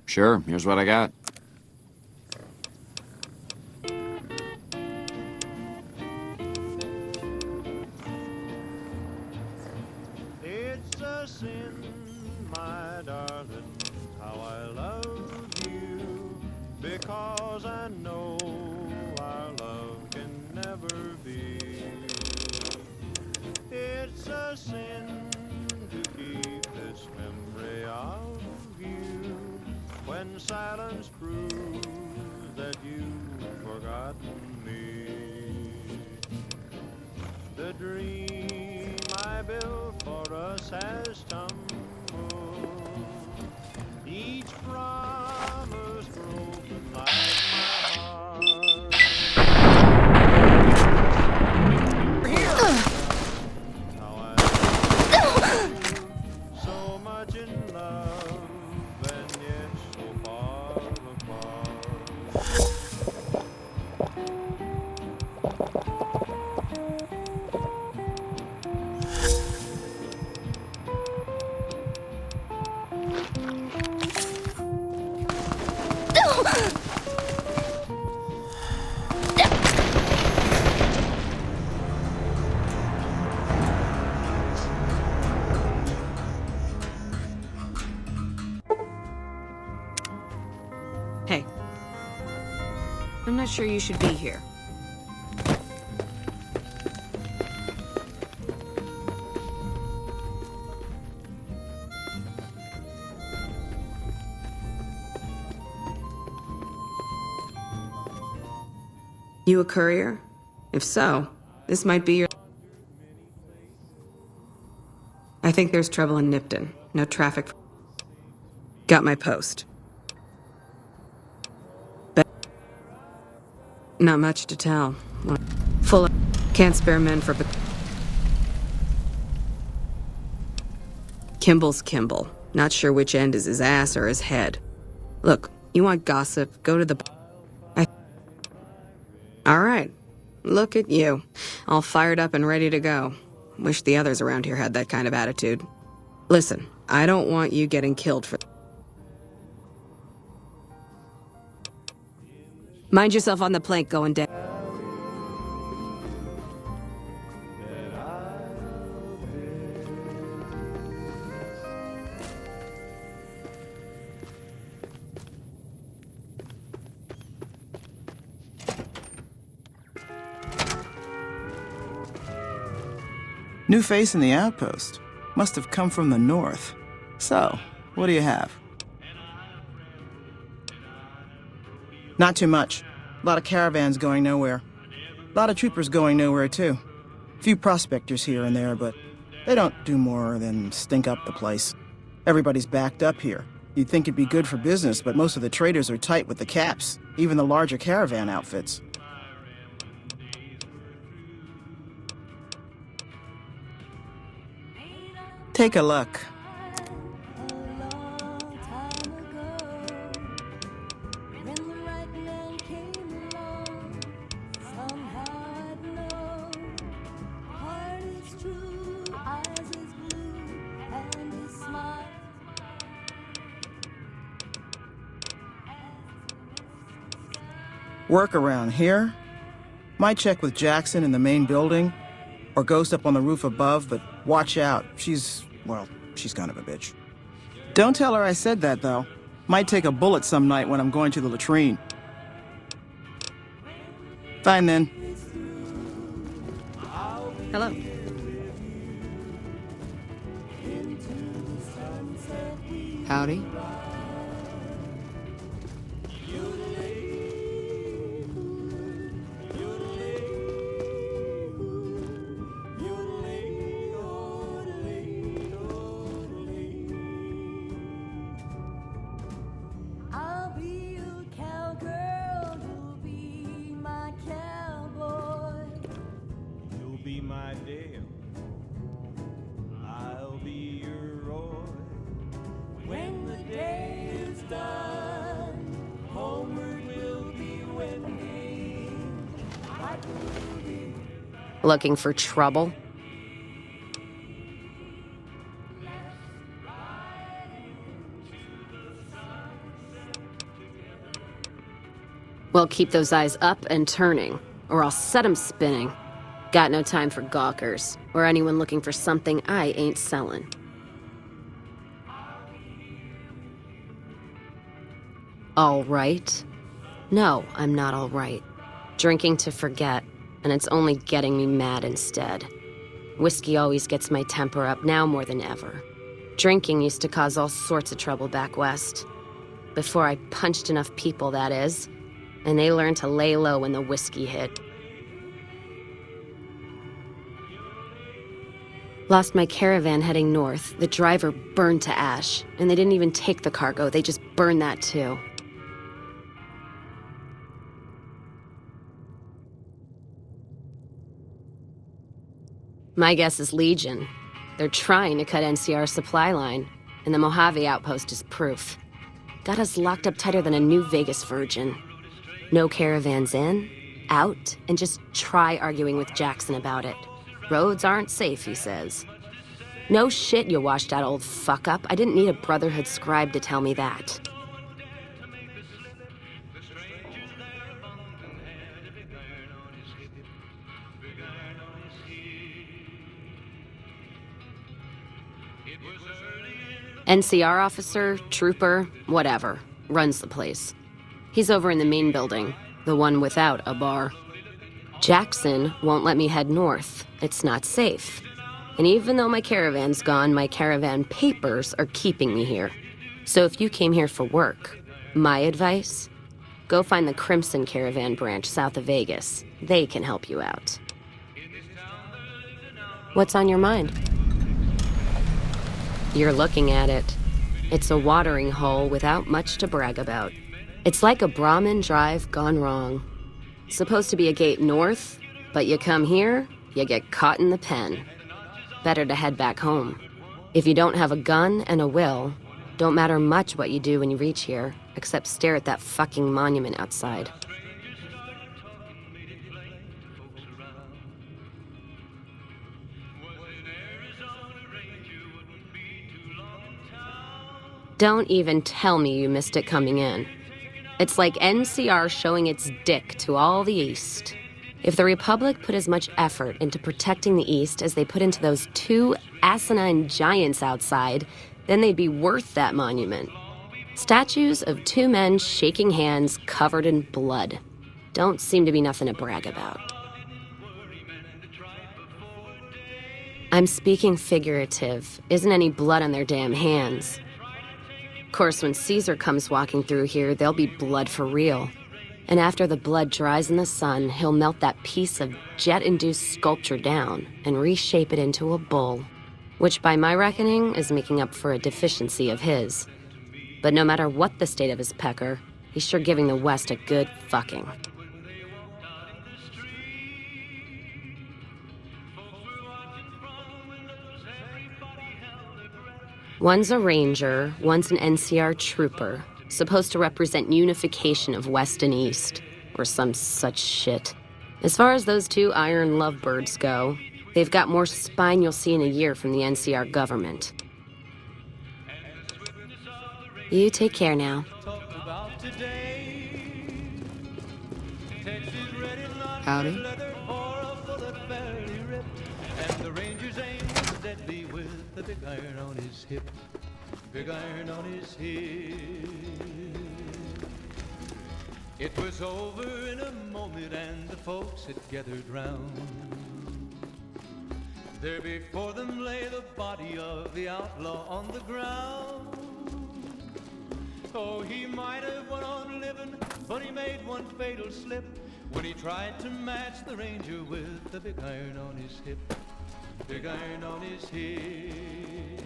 Speaker 10: Sure, here's what I got.
Speaker 3: It's a sin, my darling, how I love you, because I know our love can never be. It's a sin to keep this memory of you, when silence proves that you've forgotten me. The dream I built for us has tumbled, each promise broken like my heart. How I love you, so much in love, and yet so far apart.
Speaker 11: Hey. I'm not sure you should be here. You a courier? If so, this might be your... I think there's trouble in Nipton. No traffic. Got my post. Not much to tell. Full of... Can't spare men for... Kimball's Kimball. Not sure which end is his ass or his head. Look, you want gossip, go to the... All right. Look at you. All fired up and ready to go. Wish the others around here had that kind of attitude. Listen, I don't want you getting killed for... Mind yourself on the plank going down.
Speaker 16: New face in the outpost. Must have come from the north. So, what do you have?
Speaker 17: Not too much. A lot of caravans going nowhere. A lot of troopers going nowhere, too. Few prospectors here and there, but they don't do more than stink up the place. Everybody's backed up here. You'd think it'd be good for business, but most of the traders are tight with the caps, even the larger caravan outfits. Take a look. Work around here? Might check with Jackson in the main building, or Ghost up on the roof above, but watch out. She's kind of a bitch. Don't tell her I said that, though. Might take a bullet some night when I'm going to the latrine. Fine, then.
Speaker 11: Hello. Howdy. Looking for trouble? Well, keep those eyes up and turning, or I'll set 'em spinning. Got no time for gawkers, or anyone looking for something I ain't selling. All right? No, I'm not all right. Drinking to forget. And it's only getting me mad instead. Whiskey always gets my temper up, now more than ever. Drinking used to cause all sorts of trouble back west. Before I punched enough people, that is. And they learned to lay low when the whiskey hit. Lost my caravan heading north. The driver burned to ash. And they didn't even take the cargo, they just burned that too. My guess is Legion. They're trying to cut NCR's supply line, and the Mojave outpost is proof. Got us locked up tighter than a New Vegas virgin. No caravans in, out, and just try arguing with Jackson about it. Roads aren't safe, he says. No shit, you washed out old fuck-up. I didn't need a Brotherhood scribe to tell me that. NCR officer, trooper, whatever, runs the place. He's over in the main building, the one without a bar. Jackson won't let me head north. It's not safe. And even though my caravan's gone, my caravan papers are keeping me here. So if you came here for work, my advice, go find the Crimson Caravan branch south of Vegas. They can help you out. What's on your mind? You're looking at it. It's a watering hole without much to brag about. It's like a Brahmin drive gone wrong. Supposed to be a gate north, but you come here, you get caught in the pen. Better to head back home. If you don't have a gun and a will, don't matter much what you do when you reach here, except stare at that fucking monument outside. Don't even tell me you missed it coming in. It's like NCR showing its dick to all the East. If the Republic put as much effort into protecting the East as they put into those two asinine giants outside, then they'd be worth that monument. Statues of two men shaking hands covered in blood. Don't seem to be nothing to brag about. I'm speaking figurative. Isn't any blood on their damn hands. Of course, when Caesar comes walking through here, there'll be blood for real.
Speaker 18: And after the blood dries in the sun, he'll melt that piece of jet-induced sculpture down and reshape it into a bull, which by my reckoning is making up for a deficiency of his. But no matter what the state of his pecker, he's sure giving the West a good fucking. One's a ranger, one's an NCR trooper, supposed to represent unification of West and East, or some such shit. As far as those two iron lovebirds go, they've got more spine you'll see in a year from the NCR government. You take care now.
Speaker 11: Howdy.
Speaker 2: And the ranger's aim was deadly with the big iron on his hip. Big iron on his hip. It was over in a moment and the folks had gathered round. There before them lay the body of the outlaw on the ground. Oh, he might have went on living, but he made one fatal slip when he tried to match the ranger with the big iron on his hip. Big iron on his hip.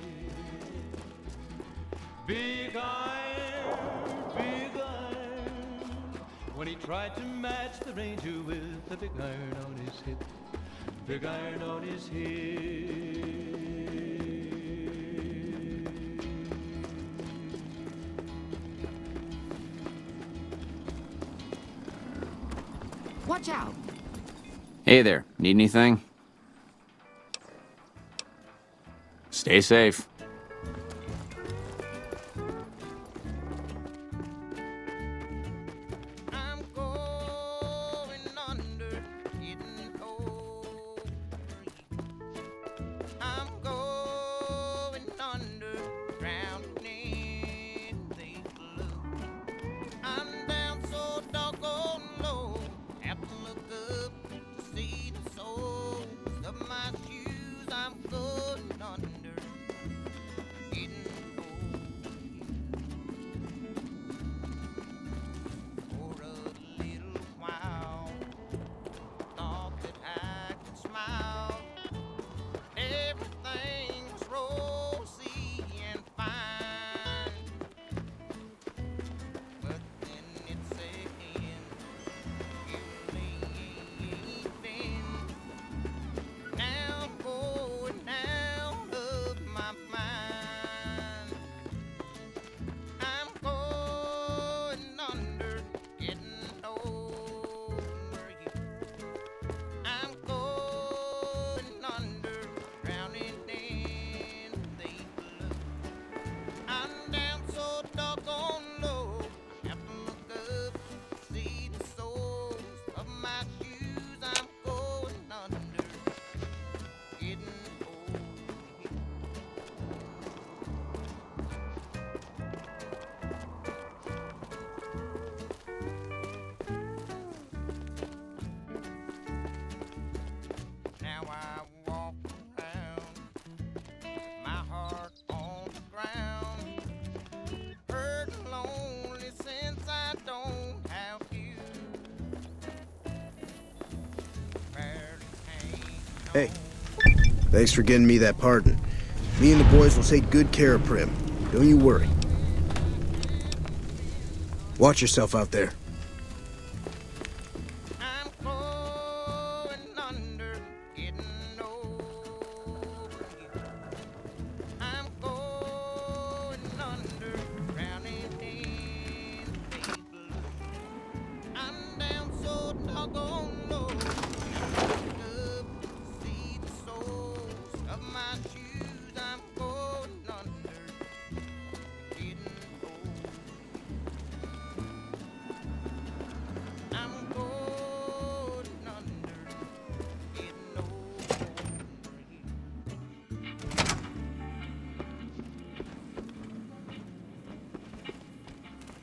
Speaker 2: Big iron, big iron. When he tried to match the ranger with the big iron on his hip. Big iron on his hip.
Speaker 11: Watch out.
Speaker 10: Hey there, need anything? Stay safe.
Speaker 9: Hey, thanks for getting me that pardon. Me and the boys will take good care of Primm. Don't you worry. Watch yourself out there.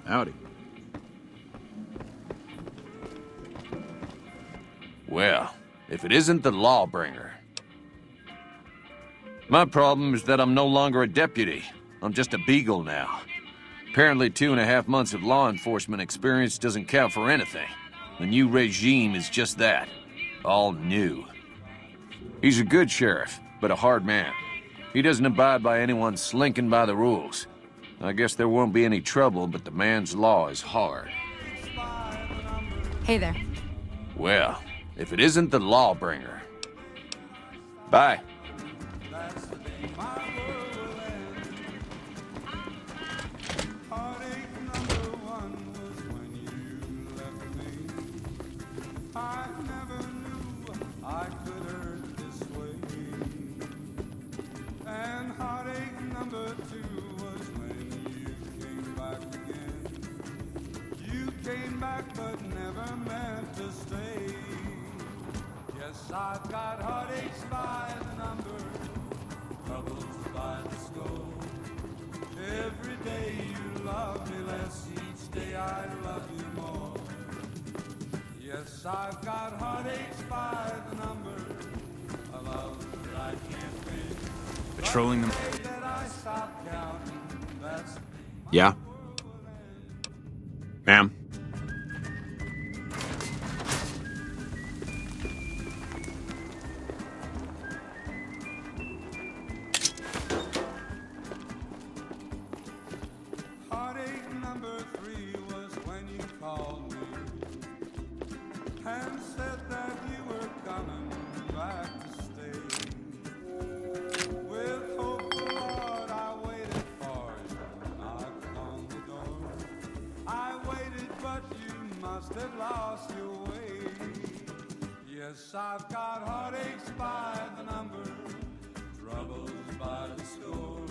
Speaker 14: Howdy.
Speaker 1: Well, if it isn't the lawbringer. My problem is that I'm no longer a deputy. I'm just a beagle now. Apparently 2.5 months of law enforcement experience doesn't count for anything. The new regime is just that. All new. He's a good sheriff, but a hard man. He doesn't abide by anyone slinking by the rules. I guess there won't be any trouble, but the man's law is hard.
Speaker 19: Hey there.
Speaker 1: Well, if it isn't the lawbringer. Bye.
Speaker 2: I never knew I could hurt this way. And heartache number 2 was when you came back again. You came back but never meant to stay. Yes, I've got heartaches by the number, troubles by the score. Every day you love me less, each day I love you more. Yes, I've got heartaches by the number, a love that I can't pay.
Speaker 4: Patrolling them.
Speaker 2: That I stop counting, that's
Speaker 10: Yeah? Ma'am?
Speaker 2: heartache number 3 was when you called me and said that you were coming back to stay. With hope, Lord, I waited for you, knocked on the door. I waited, but you must have lost your way. Yes, I've got heartaches by the number, troubles by the score.